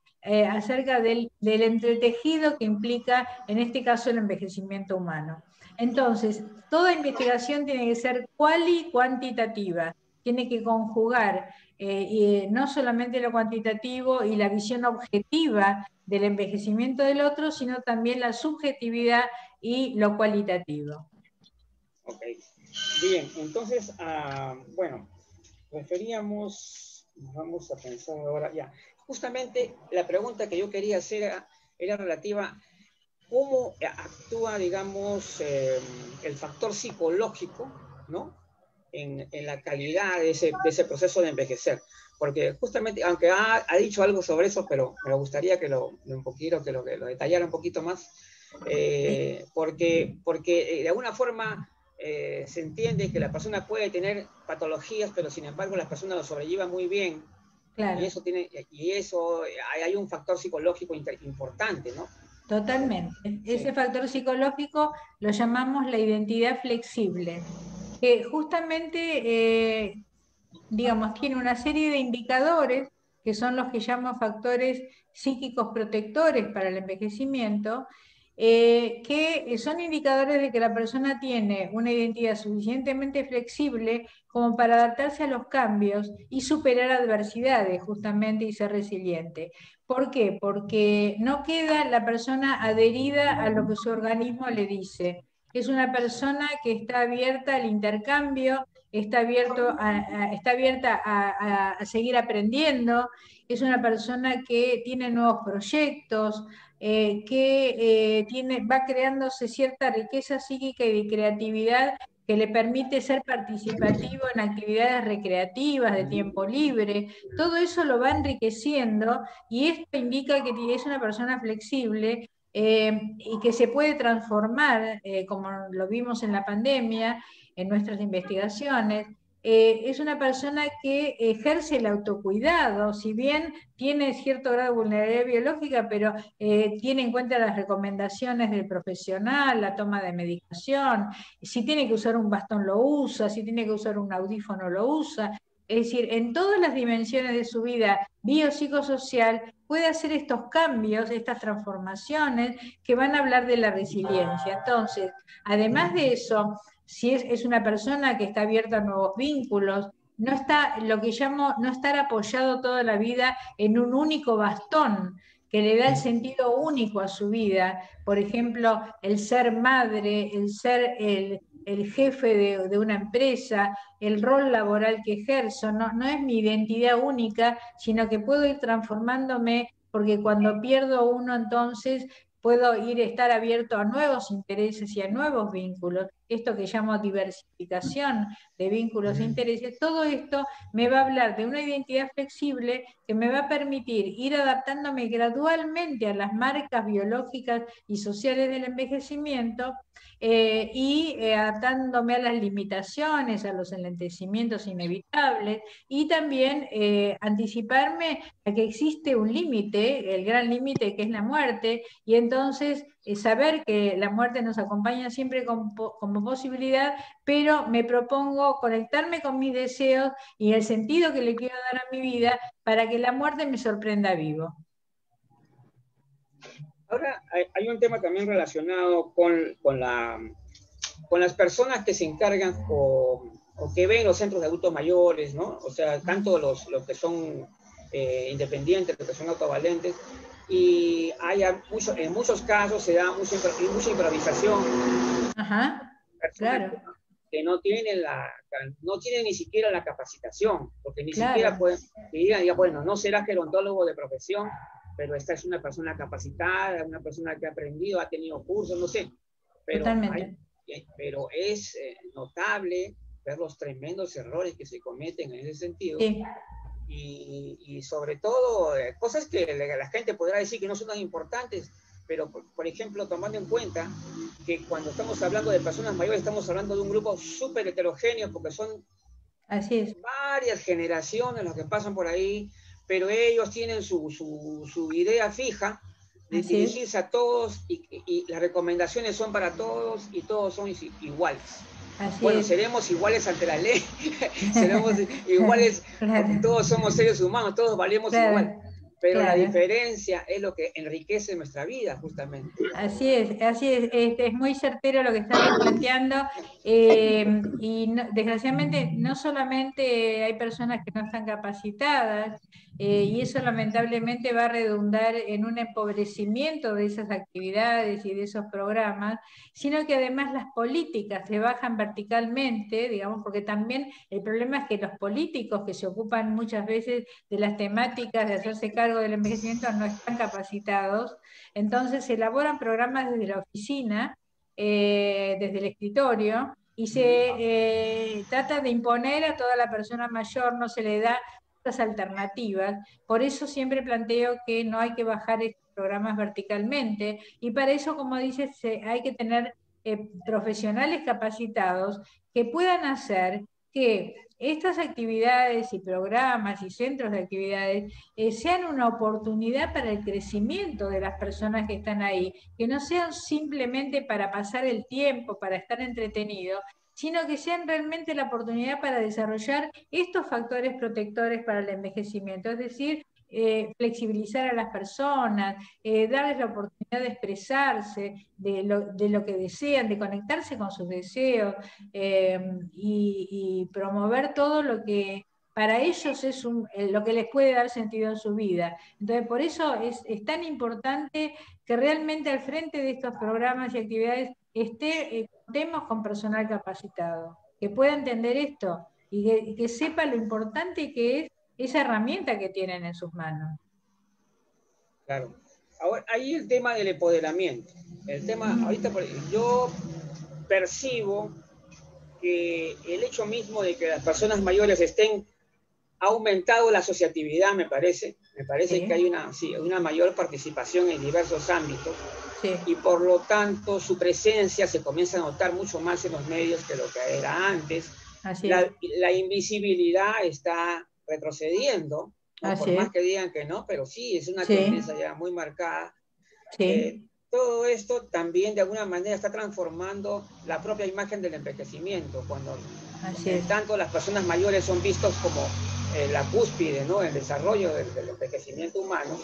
acerca del entretejido que implica, en este caso, el envejecimiento humano. Entonces, toda investigación tiene que ser cuantitativa, tiene que conjugar no solamente lo cuantitativo y la visión objetiva del envejecimiento del otro, sino también la subjetividad y lo cualitativo. Ok, bien, entonces, bueno, vamos a pensar ahora ya. Justamente la pregunta que yo quería hacer era relativa a cómo actúa, digamos, el factor psicológico, ¿no? En la calidad de ese proceso de envejecer. Porque justamente, aunque ha dicho algo sobre eso, pero me gustaría que lo detallara un poquito más, porque de alguna forma se entiende que la persona puede tener patologías, pero sin embargo la persona lo sobrelleva muy bien. Claro. Y eso hay un factor psicológico importante, ¿no? Totalmente. Sí. Ese factor psicológico lo llamamos la identidad flexible, que justamente, digamos, tiene una serie de indicadores que son los que llamo factores psíquicos protectores para el envejecimiento, que son indicadores de que la persona tiene una identidad suficientemente flexible como para adaptarse a los cambios y superar adversidades, justamente, y ser resiliente. ¿Por qué? Porque no queda la persona adherida a lo que su organismo le dice. Es una persona que está abierta al intercambio, está abierta a seguir aprendiendo, es una persona que tiene nuevos proyectos, va creándose cierta riqueza psíquica y de creatividad que le permite ser participativo en actividades recreativas, de tiempo libre. Todo eso lo va enriqueciendo y esto indica que es una persona flexible y que se puede transformar, como lo vimos en la pandemia, en nuestras investigaciones. Es una persona que ejerce el autocuidado, si bien tiene cierto grado de vulnerabilidad biológica, pero tiene en cuenta las recomendaciones del profesional, la toma de medicación, si tiene que usar un bastón lo usa, si tiene que usar un audífono lo usa. Es decir, en todas las dimensiones de su vida biopsicosocial puede hacer estos cambios, estas transformaciones que van a hablar de la resiliencia. Entonces, además de eso, si es una persona que está abierta a nuevos vínculos, no está, lo que llamo, no estar apoyado toda la vida en un único bastón que le da el sentido único a su vida. Por ejemplo, el ser madre, el ser el jefe de una empresa, el rol laboral que ejerzo, no es mi identidad única, sino que puedo ir transformándome, porque cuando pierdo uno, entonces puedo estar abierto a nuevos intereses y a nuevos vínculos. Esto que llamo diversificación de vínculos e intereses, todo esto me va a hablar de una identidad flexible que me va a permitir ir adaptándome gradualmente a las marcas biológicas y sociales del envejecimiento, y adaptándome a las limitaciones, a los enlentecimientos inevitables, y también anticiparme a que existe un límite, el gran límite que es la muerte, y entonces saber que la muerte nos acompaña siempre como posibilidad, pero me propongo conectarme con mis deseos y el sentido que le quiero dar a mi vida para que la muerte me sorprenda vivo. Ahora, hay un tema también relacionado con las personas que se encargan o que ven los centros de adultos mayores, ¿no? O sea, tanto los que son independientes, los que son autovalentes, y en muchos casos se da mucha improvisación. Ajá, claro. Que no tienen ni siquiera la capacitación, porque ni Claro. siquiera pueden, digan, bueno, no será gerontólogo de profesión, pero esta es una persona capacitada, una persona que ha aprendido, ha tenido cursos, no sé. Pero, Totalmente. pero es notable ver los tremendos errores que se cometen en ese sentido. Sí. Y sobre todo, cosas que la gente podrá decir que no son tan importantes, pero por ejemplo, tomando en cuenta que cuando estamos hablando de personas mayores, estamos hablando de un grupo súper heterogéneo, porque son Así es. varias generaciones los que pasan por ahí, pero ellos tienen su idea fija de Así dirigirse a todos y las recomendaciones son para todos y todos son iguales. Así bueno, es. seremos iguales ante la ley, seremos iguales claro. porque todos somos seres humanos, todos valemos claro. igual. Pero claro. la diferencia es lo que enriquece nuestra vida, justamente. Así es muy certero lo que estás planteando, y desgraciadamente no solamente hay personas que no están capacitadas, y eso lamentablemente va a redundar en un empobrecimiento de esas actividades y de esos programas, sino que además las políticas se bajan verticalmente, digamos, porque también el problema es que los políticos que se ocupan muchas veces de las temáticas de hacerse cargo del envejecimiento no están capacitados. Entonces se elaboran programas desde la oficina, desde el escritorio, y se trata de imponer a toda la persona mayor, no se le da otras alternativas. Por eso siempre planteo que no hay que bajar estos programas verticalmente, y para eso, como dices, hay que tener profesionales capacitados que puedan hacer que estas actividades y programas y centros de actividades sean una oportunidad para el crecimiento de las personas que están ahí, que no sean simplemente para pasar el tiempo, para estar entretenidos, sino que sean realmente la oportunidad para desarrollar estos factores protectores para el envejecimiento, es decir, flexibilizar a las personas, darles la oportunidad de expresarse de lo que desean, de conectarse con sus deseos, y promover todo lo que para ellos es lo que les puede dar sentido en su vida. Entonces, por eso es tan importante que realmente al frente de estos programas y actividades contemos con personal capacitado, que pueda entender esto y que sepa lo importante que es esa herramienta que tienen en sus manos. Claro. Ahora, ahí el tema del empoderamiento. El tema, ahorita yo percibo que el hecho mismo de que las personas mayores ha aumentado la asociatividad, me parece sí. Que hay una mayor participación en diversos ámbitos, sí. Y por lo tanto su presencia se comienza a notar mucho más en los medios que lo que era antes. La invisibilidad está retrocediendo, ¿no? Por más que digan que no, pero sí, es una tendencia ya muy marcada. Sí. Todo esto también de alguna manera está transformando la propia imagen del envejecimiento, cuando tanto las personas mayores son vistos como la cúspide, ¿no? El desarrollo del envejecimiento humano.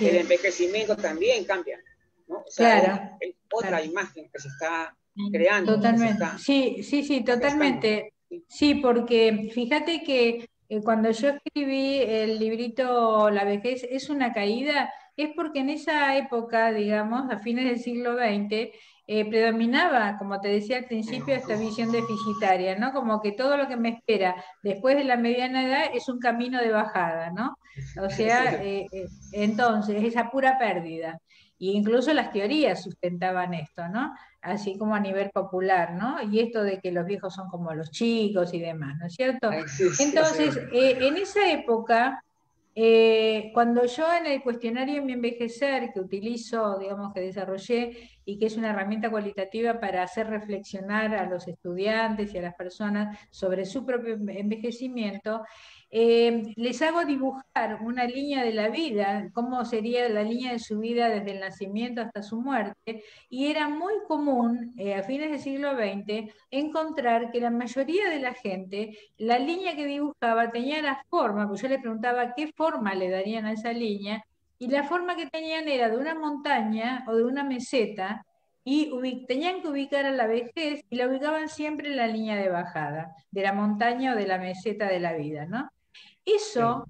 El envejecimiento también cambia, ¿no? O sea, es otra imagen que se está creando. Totalmente. Sí, totalmente. Sí, porque fíjate que cuando yo escribí el librito La vejez es una caída, es porque en esa época, digamos, a fines del siglo XX, predominaba, como te decía al principio, esta visión deficitaria, ¿no? Como que todo lo que me espera después de la mediana edad es un camino de bajada, ¿no? O sea, entonces, esa pura pérdida. E incluso las teorías sustentaban esto, ¿no? Así como a nivel popular, ¿no? Y esto de que los viejos son como los chicos y demás, ¿no es cierto? Entonces, en esa época Cuando yo en el cuestionario Mi Envejecer, que utilizo, digamos, que desarrollé y que es una herramienta cualitativa para hacer reflexionar a los estudiantes y a las personas sobre su propio envejecimiento, les hago dibujar una línea de la vida, cómo sería la línea de su vida desde el nacimiento hasta su muerte, y era muy común a fines del siglo XX encontrar que la mayoría de la gente, la línea que dibujaba tenía la forma, pues yo le preguntaba qué forma le darían a esa línea, y la forma que tenían era de una montaña o de una meseta, y tenían que ubicar a la vejez y la ubicaban siempre en la línea de bajada, de la montaña o de la meseta de la vida, ¿no? Sí. Eso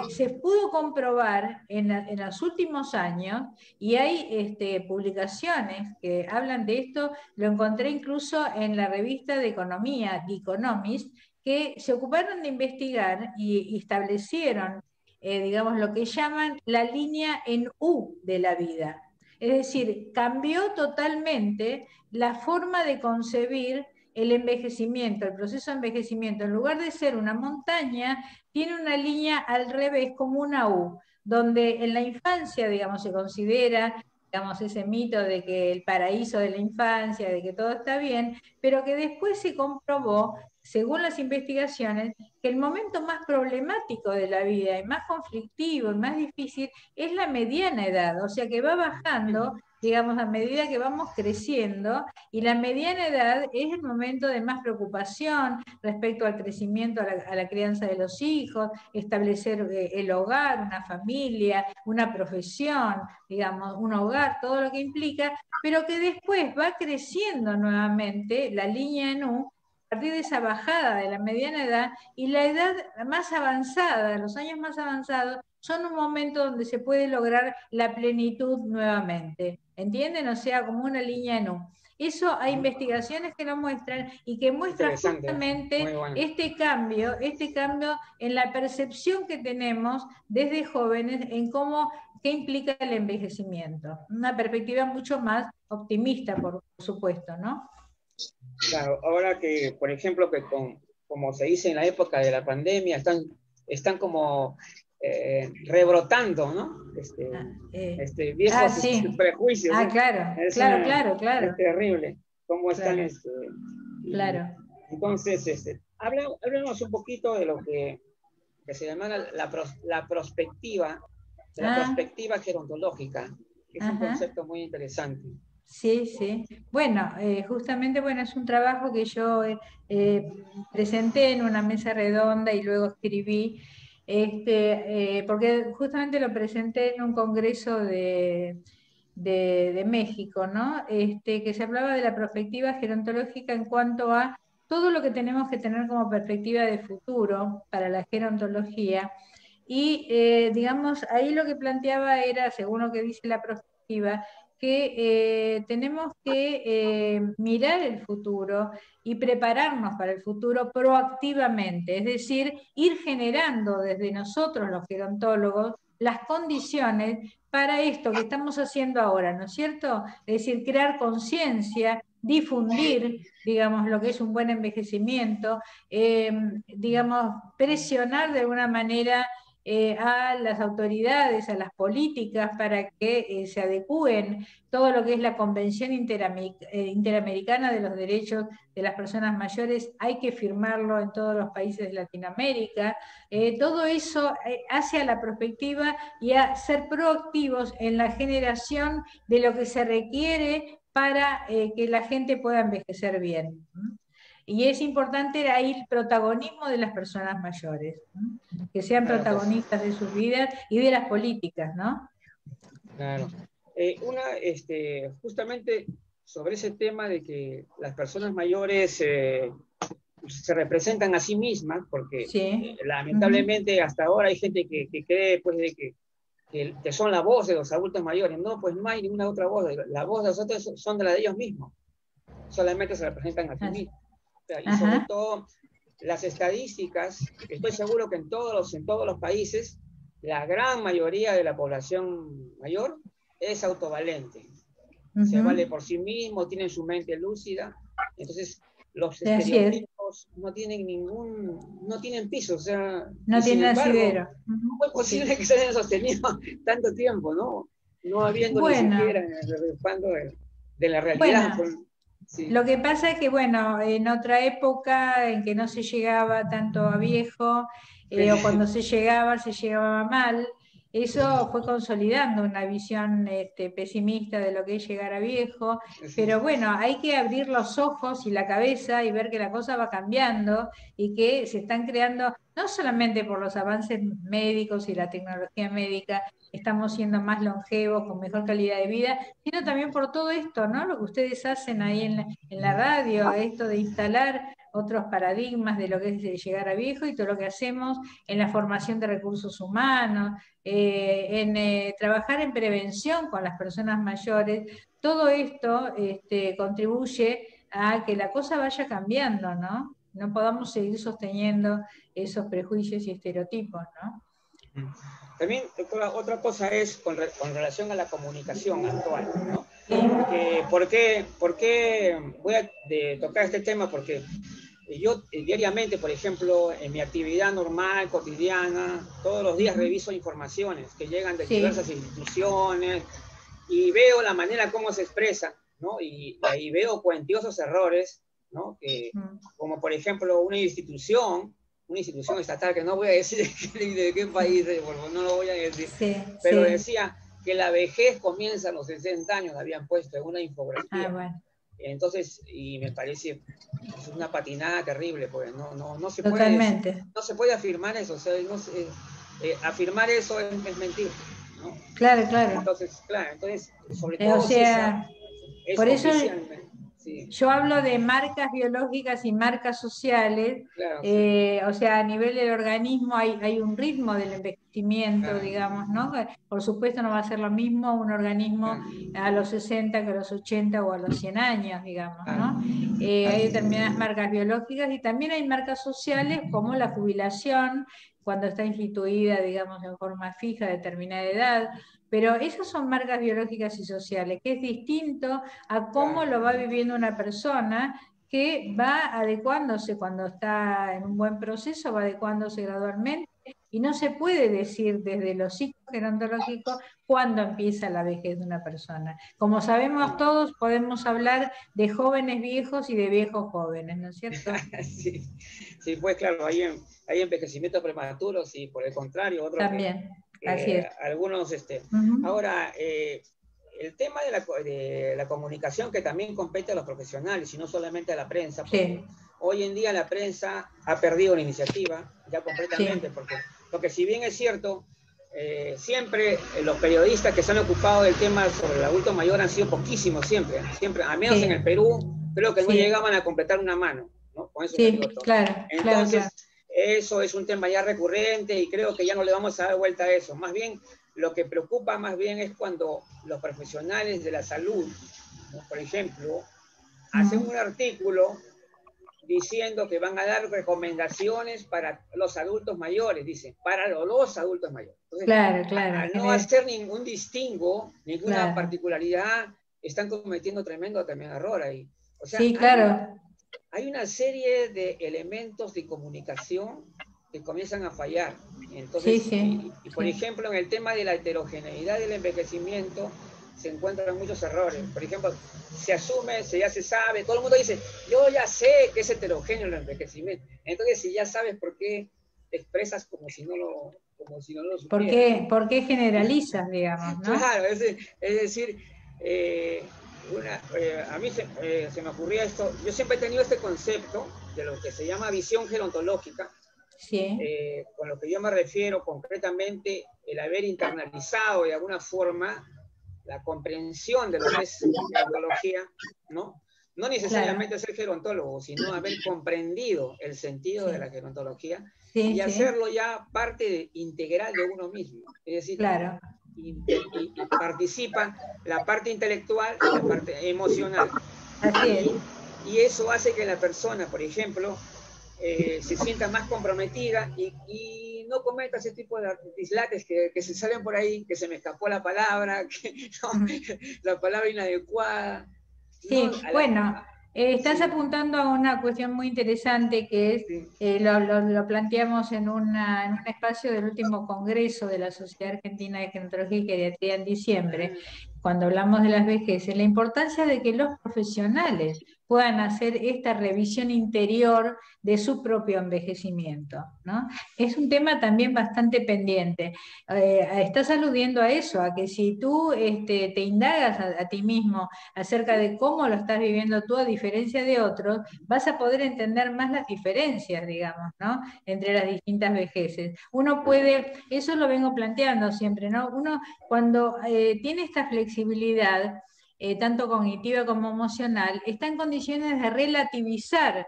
se pudo comprobar en los últimos años y hay publicaciones que hablan de esto, lo encontré incluso en la revista de economía, The Economist, que se ocuparon de investigar y establecieron, digamos, lo que llaman la línea en U de la vida. Es decir, cambió totalmente la forma de concebir el envejecimiento, el proceso de envejecimiento. En lugar de ser una montaña, tiene una línea al revés, como una U, donde en la infancia, digamos, se considera, digamos, ese mito de que el paraíso de la infancia, de que todo está bien, pero que después se comprobó, según las investigaciones, que el momento más problemático de la vida, y más conflictivo, y más difícil, es la mediana edad, o sea que va bajando, digamos, a medida que vamos creciendo, y la mediana edad es el momento de más preocupación respecto al crecimiento, a la crianza de los hijos, establecer el hogar, una familia, una profesión, digamos, un hogar, todo lo que implica, pero que después va creciendo nuevamente la línea en U a partir de esa bajada de la mediana edad, y la edad más avanzada, los años más avanzados, son un momento donde se puede lograr la plenitud nuevamente. ¿Entienden? O sea, como una línea en U. Eso hay investigaciones que lo muestran y que muestran Interesante, muy justamente bueno. este cambio en la percepción que tenemos desde jóvenes en cómo, qué implica el envejecimiento. Una perspectiva mucho más optimista, por supuesto, ¿no? Claro, ahora que, por ejemplo, como se dice en la época de la pandemia, están como rebrotando, ¿no? Ah, Viejos sí. prejuicios, Ah, ¿no? claro, claro, claro, Es claro, terrible cómo están. claro, Y claro. entonces, hablemos un poquito de lo que se llama la Ah, perspectiva gerontológica, que es un ajá. concepto muy interesante. Sí, sí. Bueno, justamente, bueno, es un trabajo que yo eh, presenté en una mesa redonda y luego escribí, porque justamente lo presenté en un congreso de México, ¿no? Que se hablaba de la perspectiva gerontológica en cuanto a todo lo que tenemos que tener como perspectiva de futuro para la gerontología. Y, digamos, ahí lo que planteaba era, según lo que dice la perspectiva, que tenemos que mirar el futuro y prepararnos para el futuro proactivamente, es decir, ir generando desde nosotros los gerontólogos las condiciones para esto que estamos haciendo ahora, ¿no es cierto? Es decir, crear conciencia, difundir, digamos, lo que es un buen envejecimiento, digamos, presionar de alguna manera a las autoridades, a las políticas, para que se adecúen todo lo que es la Convención Interamericana de los Derechos de las Personas Mayores, hay que firmarlo en todos los países de Latinoamérica. Todo eso hace a la perspectiva y a ser proactivos en la generación de lo que se requiere para que la gente pueda envejecer bien. Y es importante ahí el protagonismo de las personas mayores, ¿no? Que sean Claro, pues, protagonistas de sus vidas y de las políticas, ¿no? claro. Justamente sobre ese tema de que las personas mayores se representan a sí mismas, porque Sí. Ujú. lamentablemente hasta ahora hay gente que cree pues, de que son la voz de los adultos mayores. No, pues no hay ninguna otra voz. La voz de los otros son de la de ellos mismos. Solamente se representan a sí mismos. O sea, y sobre Ajá. todo las estadísticas, estoy seguro que en todos los países, la gran mayoría de la población mayor es autovalente. Se vale Ujú. por sí mismo, tiene su mente lúcida. Entonces, los Así es. no tienen no tienen piso, o sea, No sin tienen embargo, asidero. ¿cómo es posible que se hayan sostenido tanto tiempo, no? No habiendo ni siquiera Bueno, el respaldo de la realidad. bueno. Sí. Lo que pasa es que, bueno, en otra época en que no se llegaba tanto a viejo, o cuando se llegaba mal, eso fue consolidando una visión pesimista de lo que es llegar a viejo, Sí. pero bueno, hay que abrir los ojos y la cabeza y ver que la cosa va cambiando y que se están creando, no solamente por los avances médicos y la tecnología médica, estamos siendo más longevos, con mejor calidad de vida, sino también por todo esto, ¿no? Lo que ustedes hacen ahí en la radio, esto de instalar otros paradigmas de lo que es de llegar a viejo y todo lo que hacemos en la formación de recursos humanos, en trabajar en prevención con las personas mayores, todo esto contribuye a que la cosa vaya cambiando, ¿no? No podamos seguir sosteniendo esos prejuicios y estereotipos, ¿no? También otra cosa es con relación a la comunicación actual, ¿no? Sí, ¿Por qué voy a tocar este tema? Porque yo diariamente, por ejemplo, en mi actividad normal, cotidiana, todos los días reviso informaciones que llegan de sí, diversas instituciones y veo la manera como se expresa, ¿no? Y ahí veo cuantiosos errores, ¿no? Como por ejemplo una institución estatal, que no voy a decir de qué país, por favor, no lo voy a decir, sí, pero sí. decía que la vejez comienza a los 60 años, habían puesto en una Ah, infografía. bueno, Entonces, y me parece es una patinada terrible, pues no se puede decir, totalmente. no se puede afirmar eso, o sea, afirmar eso es mentir, ¿no? Claro, claro. Entonces, claro, entonces, sobre O todo si sea, es por eso oficialmente, sí, yo hablo de marcas biológicas y marcas sociales, claro, sí, o sea, a nivel del organismo hay un ritmo del envejecimiento, claro, digamos, ¿no? Por supuesto no va a ser lo mismo un organismo claro, a los 60 que a los 80 o a los 100 años, digamos, claro, ¿no? Hay determinadas marcas biológicas y también hay marcas sociales como la jubilación, cuando está instituida, digamos, en forma fija a determinada edad, pero esas son marcas biológicas y sociales, que es distinto a cómo claro. lo va viviendo una persona que va adecuándose cuando está en un buen proceso, va adecuándose gradualmente, y no se puede decir desde lo psicogerontológico cuándo empieza la vejez de una persona. Como sabemos todos, podemos hablar de jóvenes viejos y de viejos jóvenes, ¿no es cierto? Sí, sí, pues claro, hay envejecimientos prematuros y por el contrario, otros También, así es. algunos, Ujú. ahora, el tema de la comunicación que también compete a los profesionales y no solamente a la prensa, porque Sí, hoy en día la prensa ha perdido la iniciativa ya completamente, sí, porque si bien es cierto, siempre los periodistas que se han ocupado del tema sobre el adulto mayor han sido poquísimos siempre, al menos en el sí, Perú, creo que no sí, llegaban a completar una mano, ¿no? Con eso te digo sí, todo. claro, claro, Entonces, claro. eso es un tema ya recurrente y creo que ya no le vamos a dar vuelta a eso. Más bien, lo que preocupa más bien es cuando los profesionales de la salud, ¿no? Por ejemplo, hacen Ujú. un artículo diciendo que van a dar recomendaciones para los adultos mayores, dicen, para los adultos mayores. Entonces, Claro, claro, al no hacer ningún distingo, ninguna claro. particularidad, están cometiendo tremendo error ahí. O sea, Sí, claro. hay una serie de elementos de comunicación que comienzan a fallar. Sí, Entonces, sí, por sí. ejemplo, en el tema de la heterogeneidad del envejecimiento, se encuentran muchos errores. Por ejemplo, se asume, ya se sabe, todo el mundo dice, yo ya sé que es heterogéneo el envejecimiento. Entonces, si ya sabes por qué te expresas como si no lo supieras. Por qué generalizas, digamos, ¿no? Claro, es decir, eh, a mí se me ocurría esto, yo siempre he tenido este concepto de lo que se llama visión gerontológica, Sí, con lo que yo me refiero concretamente el haber internalizado de alguna forma la comprensión de lo que es gerontología, ¿no? No claro. necesariamente ser gerontólogo, sino haber comprendido el sentido de Sí, la gerontología sí, y sí, hacerlo ya parte integral de uno mismo. Es decir, claro. y participa la parte intelectual y la parte emocional. Así es. Y eso hace que la persona, por ejemplo, se sienta más comprometida y no cometa ese tipo de dislates que se salen por ahí, que se me escapó la palabra, que, no, Ujú. la palabra inadecuada. No, Sí, bueno. Estás Sí, apuntando a una cuestión muy interesante que es, sí. lo planteamos en un espacio del último congreso de la Sociedad Argentina de Gerontología y Geriatría en diciembre, Ajá. cuando hablamos de las vejeces, la importancia de que los profesionales puedan hacer esta revisión interior de su propio envejecimiento, ¿no? Es un tema también bastante pendiente. Estás aludiendo a eso, a que si tú te indagas a ti mismo acerca de cómo lo estás viviendo tú a diferencia de otros, vas a poder entender más las diferencias, digamos, ¿no? Entre las distintas vejeces. Uno puede, eso lo vengo planteando siempre, ¿no? Uno cuando tiene esta flexibilidad, tanto cognitiva como emocional, está en condiciones de relativizar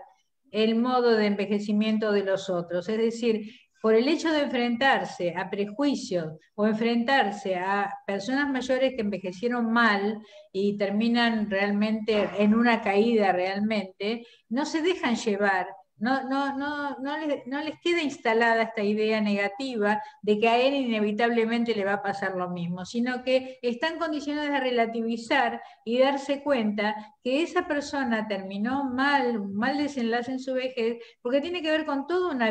el modo de envejecimiento de los otros. Es decir, por el hecho de enfrentarse a prejuicios o enfrentarse a personas mayores que envejecieron mal y terminan realmente en una caída realmente, no se dejan llevar. No les queda instalada esta idea negativa de que a él inevitablemente le va a pasar lo mismo, sino que está en condiciones de relativizar y darse cuenta que esa persona terminó mal, un mal desenlace en su vejez, porque tiene que ver con toda una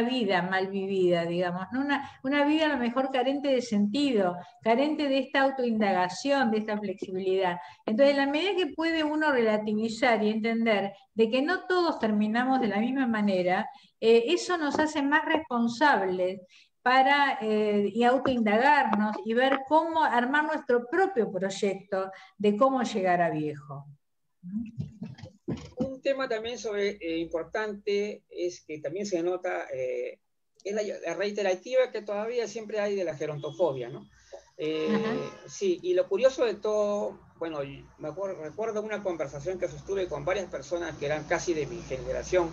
vida mal vivida, digamos, ¿no? Una vida a lo mejor carente de sentido, carente de esta autoindagación, de esta flexibilidad. Entonces, en la medida que puede uno relativizar y entender de que no todos terminamos de la misma manera, eso nos hace más responsables para y autoindagarnos y ver cómo armar nuestro propio proyecto de cómo llegar a viejo. Un tema también importante es que también se nota es la reiterativa que todavía siempre hay de la gerontofobia, ¿no? Sí, y lo curioso de todo, bueno, recuerdo una conversación que sostuve con varias personas que eran casi de mi generación,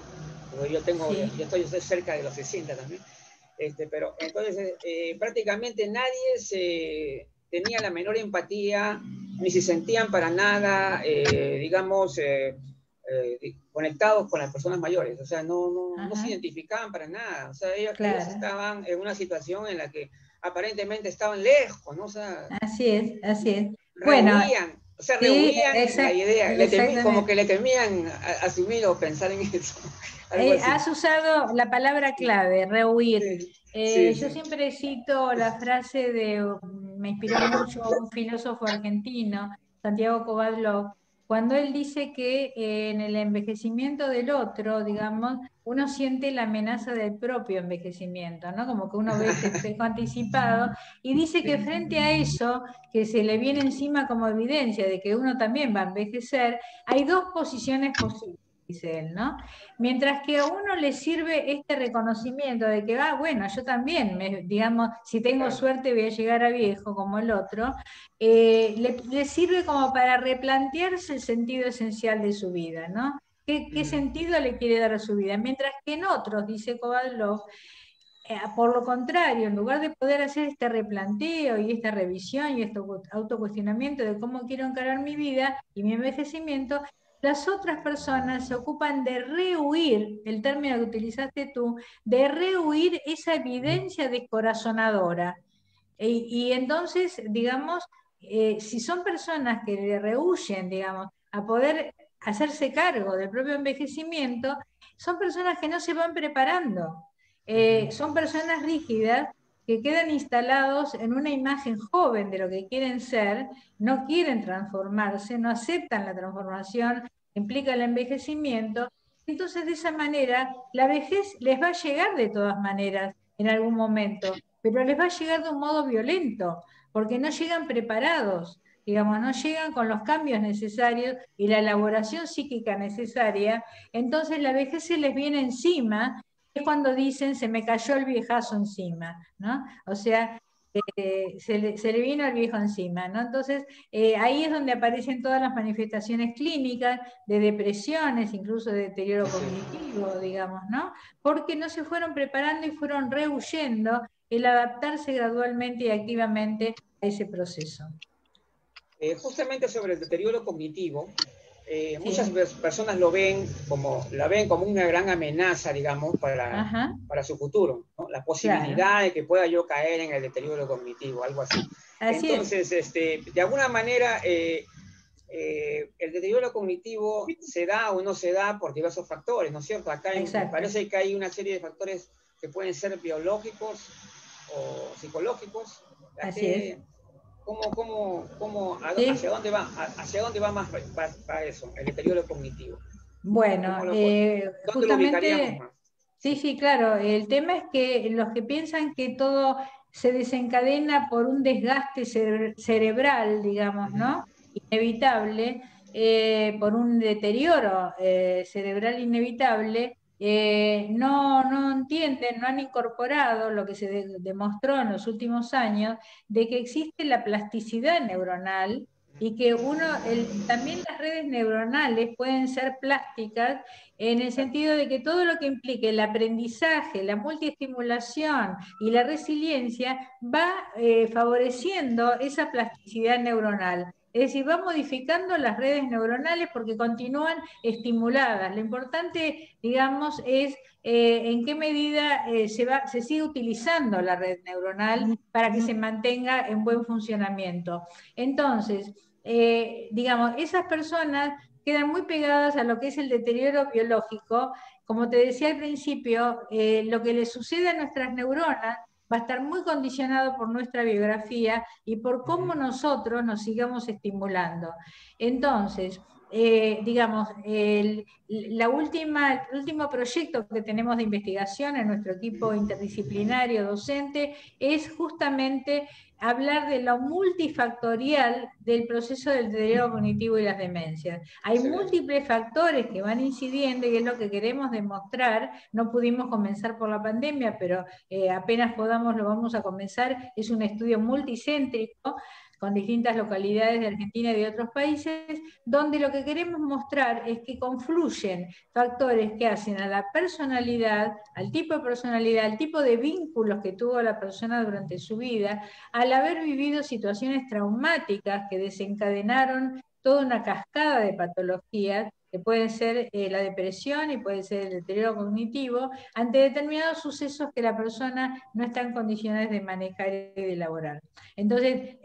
porque yo estoy cerca de los 60 también, pero entonces prácticamente nadie tenía la menor empatía, ni se sentían para nada, digamos, conectados con las personas mayores, o sea, no se identificaban para nada, o sea, ellos Claro. estaban en una situación en la que aparentemente estaban lejos, ¿no? O sea, Así es, así es. Bueno, rehuían, o sea, sí, rehuían la idea, como que exactamente. le temían asumir o pensar en eso, algo así. Has usado la palabra clave, rehuir. Sí, sí, Yo sí. siempre cito la frase me inspiró mucho un filósofo argentino, Santiago Kovadlov, cuando él dice que en el envejecimiento del otro, digamos, uno siente la amenaza del propio envejecimiento, ¿no? Como que uno ve este espejo anticipado y dice que Sí. frente a eso, que se le viene encima como evidencia de que uno también va a envejecer, hay dos posiciones posibles, dice él, ¿no? Mientras que a uno le sirve este reconocimiento de que, bueno, yo también, digamos, si tengo Claro. suerte voy a llegar a viejo como el otro, le sirve como para replantearse el sentido esencial de su vida, ¿no? ¿Qué sentido le quiere dar a su vida? Mientras que en otros, dice Kovadlov, por lo contrario, en lugar de poder hacer este replanteo y esta revisión y este autocuestionamiento de cómo quiero encarar mi vida y mi envejecimiento, las otras personas se ocupan de rehuir, el término que utilizaste tú, de rehuir esa evidencia descorazonadora. Y entonces, digamos, si son personas que le rehuyen, digamos, a poder hacerse cargo del propio envejecimiento, son personas que no se van preparando. Son personas rígidas que quedan instalados en una imagen joven de lo que quieren ser, no quieren transformarse, no aceptan la transformación que implica el envejecimiento. Entonces, de esa manera, la vejez les va a llegar de todas maneras en algún momento, pero les va a llegar de un modo violento, porque no llegan preparados, digamos, no llegan con los cambios necesarios y la elaboración psíquica necesaria, entonces la vejez se les viene encima, es cuando dicen se me cayó el viejazo encima, ¿no? O sea, se le vino el viejo encima, ¿no? Entonces, ahí es donde aparecen todas las manifestaciones clínicas de depresiones, incluso de deterioro cognitivo, digamos, ¿no? Porque no se fueron preparando y fueron rehuyendo el adaptarse gradualmente y activamente a ese proceso. Justamente sobre el deterioro cognitivo, muchas Sí, personas la ven como una gran amenaza, digamos, ajá, para su futuro, ¿no? La claro, posibilidad de que pueda yo caer en el deterioro cognitivo, algo así. así es. Entonces, de alguna manera, el deterioro cognitivo se da o no se da por diversos factores, ¿no es cierto? Acá me parece que hay una serie de factores que pueden ser biológicos o psicológicos. Así es. Sí. ¿Hacia dónde va más para eso, el deterioro cognitivo? Bueno, ¿Dónde justamente, lo ubicaríamos más? sí, claro. El tema es que los que piensan que todo se desencadena por un desgaste cerebral, digamos, ¿no? Inevitable, por un deterioro cerebral inevitable, no entienden, no han incorporado lo que se demostró en los últimos años, de que existe la plasticidad neuronal y que también las redes neuronales pueden ser plásticas en el sentido de que todo lo que implique el aprendizaje, la multiestimulación y la resiliencia va favoreciendo esa plasticidad neuronal. Es decir, va modificando las redes neuronales porque continúan estimuladas. Lo importante, digamos, es en qué medida se sigue utilizando la red neuronal para que se mantenga en buen funcionamiento. Entonces, digamos, esas personas quedan muy pegadas a lo que es el deterioro biológico. Como te decía al principio, lo que le sucede a nuestras neuronas va a estar muy condicionado por nuestra biografía y por cómo nosotros nos sigamos estimulando. Entonces, digamos, el último proyecto que tenemos de investigación en nuestro equipo interdisciplinario docente es justamente hablar de lo multifactorial del proceso del deterioro cognitivo y las demencias. Hay múltiples factores que van incidiendo y es lo que queremos demostrar. No pudimos comenzar por la pandemia, pero apenas podamos lo vamos a comenzar. Es un estudio multicéntrico con distintas localidades de Argentina y de otros países, donde lo que queremos mostrar es que confluyen factores que hacen a la personalidad, al tipo de personalidad, al tipo de vínculos que tuvo la persona durante su vida, al haber vivido situaciones traumáticas que desencadenaron toda una cascada de patologías, que pueden ser la depresión y puede ser el deterioro cognitivo, ante determinados sucesos que la persona no está en condiciones de manejar y de elaborar. Entonces,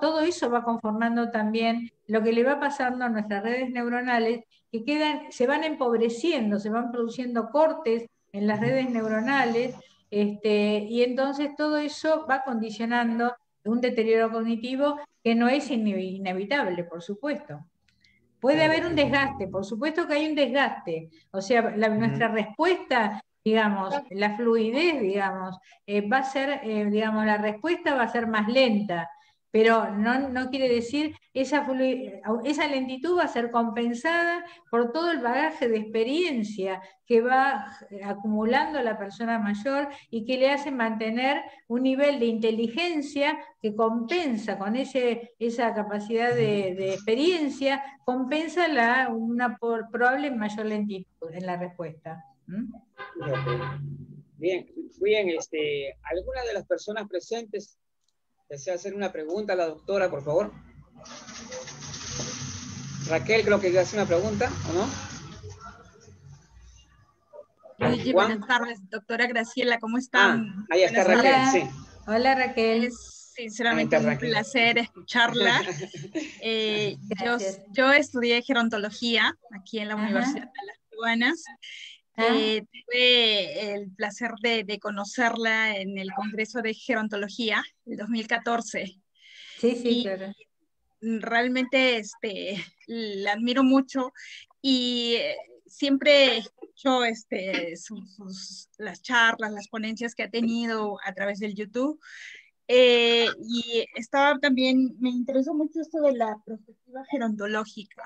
todo eso va conformando también lo que le va pasando a nuestras redes neuronales, que se van empobreciendo, se van produciendo cortes en las redes neuronales, y entonces todo eso va condicionando un deterioro cognitivo que no es inevitable, por supuesto. Puede haber un desgaste, por supuesto que hay un desgaste. O sea, nuestra respuesta, digamos, la fluidez, digamos, va a ser, digamos, la respuesta va a ser más lenta, pero no quiere decir esa lentitud va a ser compensada por todo el bagaje de experiencia que va acumulando la persona mayor y que le hace mantener un nivel de inteligencia que compensa con esa capacidad de experiencia, compensa una probable mayor lentitud en la respuesta. Bien, ¿alguna de las personas presentes desea hacer una pregunta a la doctora, por favor? Raquel, creo que hace una pregunta, ¿o no? Luigi, buenas tardes, doctora Graciela, ¿cómo están? Ahí está Raquel, sí. Hola Raquel. Es sinceramente un placer escucharla. Yo estudié gerontología aquí en la Universidad de las Peruanas. Tuve el placer de conocerla en el Congreso de Gerontología del 2014. Sí, claro. Realmente la admiro mucho y siempre escucho las charlas, las ponencias que ha tenido a través del YouTube. Y me interesó mucho esto de la perspectiva gerontológica.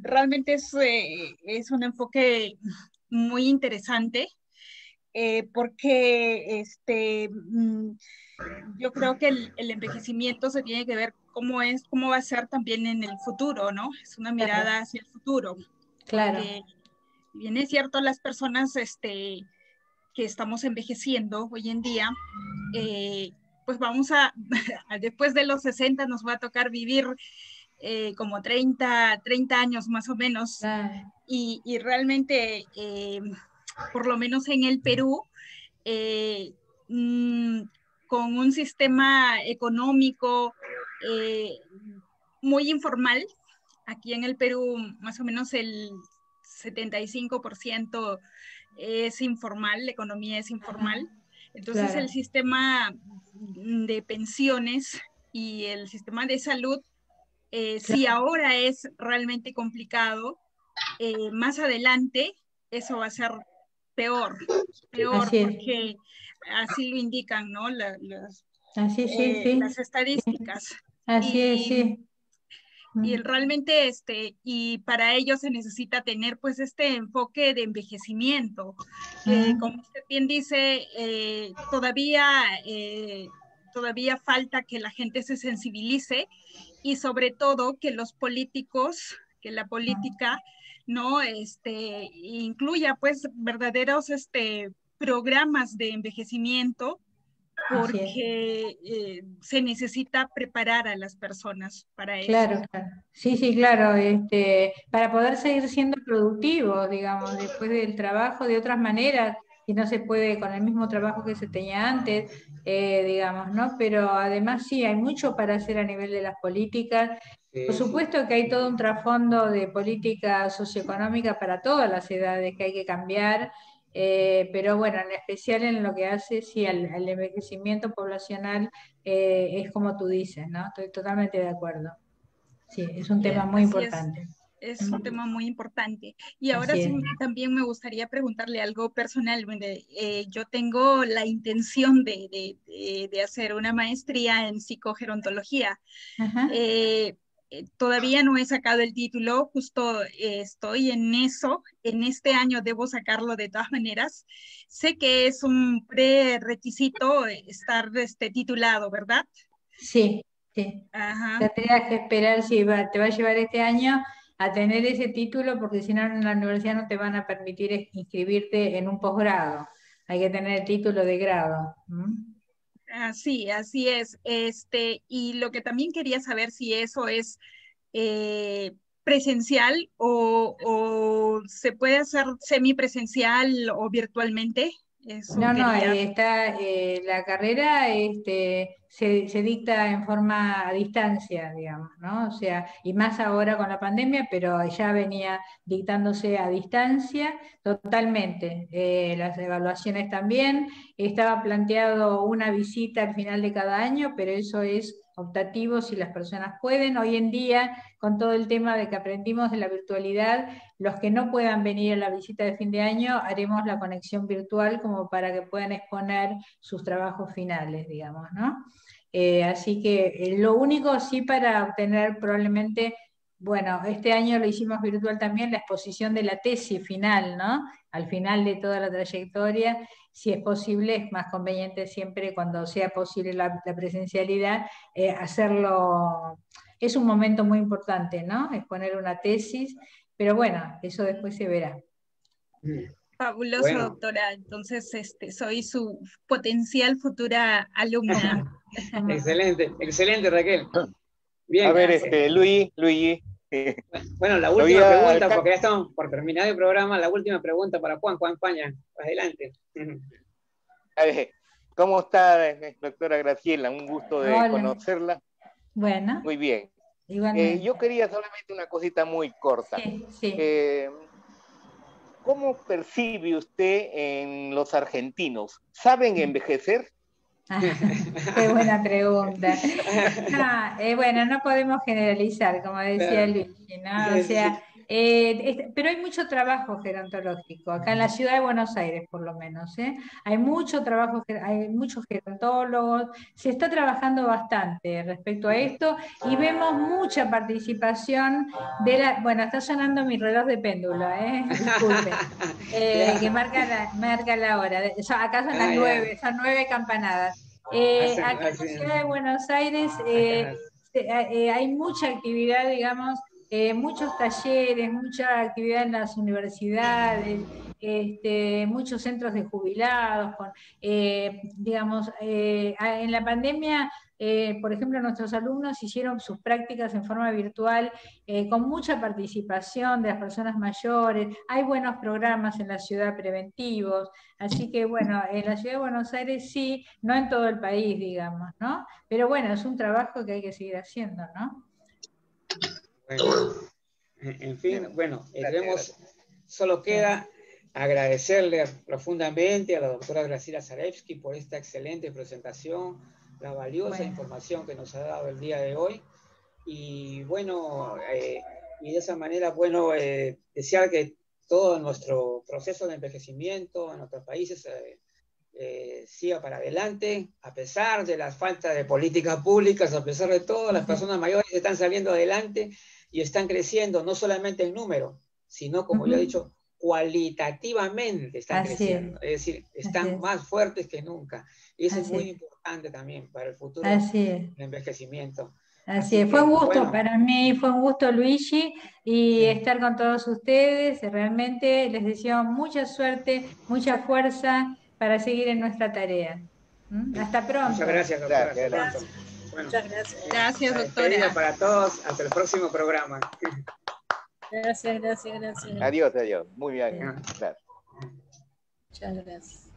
Realmente es un enfoque muy interesante porque yo creo que el envejecimiento se tiene que ver cómo va a ser también en el futuro, ¿no? Es una mirada hacia el futuro. Claro. Porque, si bien es cierto, las personas que estamos envejeciendo hoy en día, pues después de los 60 nos va a tocar vivir como 30 años más o menos. Y realmente, por lo menos en el Perú, con un sistema económico muy informal. Aquí en el Perú, más o menos el 75% es informal, la economía es informal. Entonces, claro. el sistema de pensiones y el sistema de salud, si ahora es realmente complicado, más adelante eso va a ser peor, Así es. porque así lo indican, ¿no? Así, sí, sí. Las estadísticas. Así es, sí. Y realmente, y para ello se necesita tener pues este enfoque de envejecimiento, que como usted bien dice, todavía falta que la gente se sensibilice, y sobre todo que los políticos, que la política, ¿no? Incluya pues verdaderos programas de envejecimiento, porque se necesita preparar a las personas para eso. Claro, claro. Sí, sí, claro. Para poder seguir siendo productivos, digamos, después del trabajo de otras maneras, que no se puede con el mismo trabajo que se tenía antes, digamos, ¿no? Pero además sí, hay mucho para hacer a nivel de las políticas. Por supuesto que hay todo un trasfondo de política socioeconómica para todas las edades que hay que cambiar, pero bueno, en especial en lo que hace sí, al envejecimiento poblacional, es como tú dices, ¿no? Estoy totalmente de acuerdo. Sí, es un tema muy Así es. importante. Es un tema muy importante. Y ahora Así sí, es. también me gustaría preguntarle algo personal. Yo tengo la intención de hacer una maestría en psicogerontología. Ajá. Todavía no he sacado el título, justo estoy en eso. En este año debo sacarlo de todas maneras. Sé que es un prerequisito estar titulado, ¿verdad? Sí, sí. Ajá. Tendrías que esperar si te va a llevar este año a tener ese título, porque si no en la universidad no te van a permitir inscribirte en un posgrado. Hay que tener el título de grado. ¿Mm? Así es. Y lo que también quería saber si eso es presencial o se puede hacer semipresencial o virtualmente. Eso No, no, quería. la carrera se dicta en forma a distancia, digamos, ¿no? O sea, y más ahora con la pandemia, pero ya venía dictándose a distancia totalmente. Las evaluaciones también. Estaba planteado una visita al final de cada año, pero eso es optativo si las personas pueden. Hoy en día, con todo el tema de que aprendimos de la virtualidad, los que no puedan venir a la visita de fin de año, haremos la conexión virtual como para que puedan exponer sus trabajos finales, digamos, ¿no? Así que lo único sí para obtener probablemente, bueno, este año lo hicimos virtual también, la exposición de la tesis final, ¿no? Al final de toda la trayectoria, si es posible, es más conveniente siempre cuando sea posible la presencialidad, hacerlo. Es un momento muy importante, ¿no? Exponer una tesis, pero bueno, eso después se verá. Fabuloso, Bueno, doctora. Entonces, soy su potencial futura alumna. excelente, excelente, Raquel. Bien, A ver, gracias. Luigi, Bueno, la lo última había pregunta, porque ya estamos por terminar el programa, la última pregunta para Juan Paña. Adelante. a ver, ¿cómo está, doctora Graciela? Un gusto de Hola, conocerla. bueno, Muy bien. igualmente. Yo quería solamente una cosita muy corta. Sí, sí. ¿Cómo percibe usted en los argentinos? ¿Saben envejecer? Qué buena pregunta. No, bueno, no podemos generalizar, como decía Luigi, ¿no? O sea, pero hay mucho trabajo gerontológico, acá en la ciudad de Buenos Aires, por lo menos, ¿eh? Hay mucho trabajo, hay muchos gerontólogos, se está trabajando bastante respecto a esto y vemos mucha participación bueno, está sonando mi reloj de péndulo, ¿eh? Disculpe. Que marca la hora. Acá son las 9, son 9 campanadas. Acá en la ciudad de Buenos Aires hay mucha actividad, digamos, muchos talleres, mucha actividad en las universidades, muchos centros de jubilados, digamos, en la pandemia, por ejemplo, nuestros alumnos hicieron sus prácticas en forma virtual, con mucha participación de las personas mayores, hay buenos programas en la ciudad preventivos, así que bueno, en la ciudad de Buenos Aires sí, no en todo el país, digamos, ¿no? Pero bueno, es un trabajo que hay que seguir haciendo, ¿no? En fin, bueno, solo queda agradecerle profundamente a la doctora Graciela Zarevsky por esta excelente presentación, la valiosa información que nos ha dado el día de hoy. Y bueno, y de esa manera, bueno, desear que todo nuestro proceso de envejecimiento en nuestros países siga para adelante, a pesar de la falta de políticas públicas, a pesar de todo, las personas mayores están saliendo adelante y están creciendo, no solamente en número, sino, como ya he dicho, cualitativamente están creciendo, es decir, están más fuertes que nunca. Y eso es muy importante también para el futuro del envejecimiento. Así es, fue un gusto para mí, fue un gusto, Luigi, y estar con todos ustedes. Realmente les deseo mucha suerte, mucha fuerza para seguir en nuestra tarea. Hasta pronto. Muchas gracias, doctora. Hasta pronto. Bueno, muchas gracias. Gracias, doctora. Para todos, hasta el próximo programa. Gracias. Adiós. Muy bien. Gracias. Muchas gracias.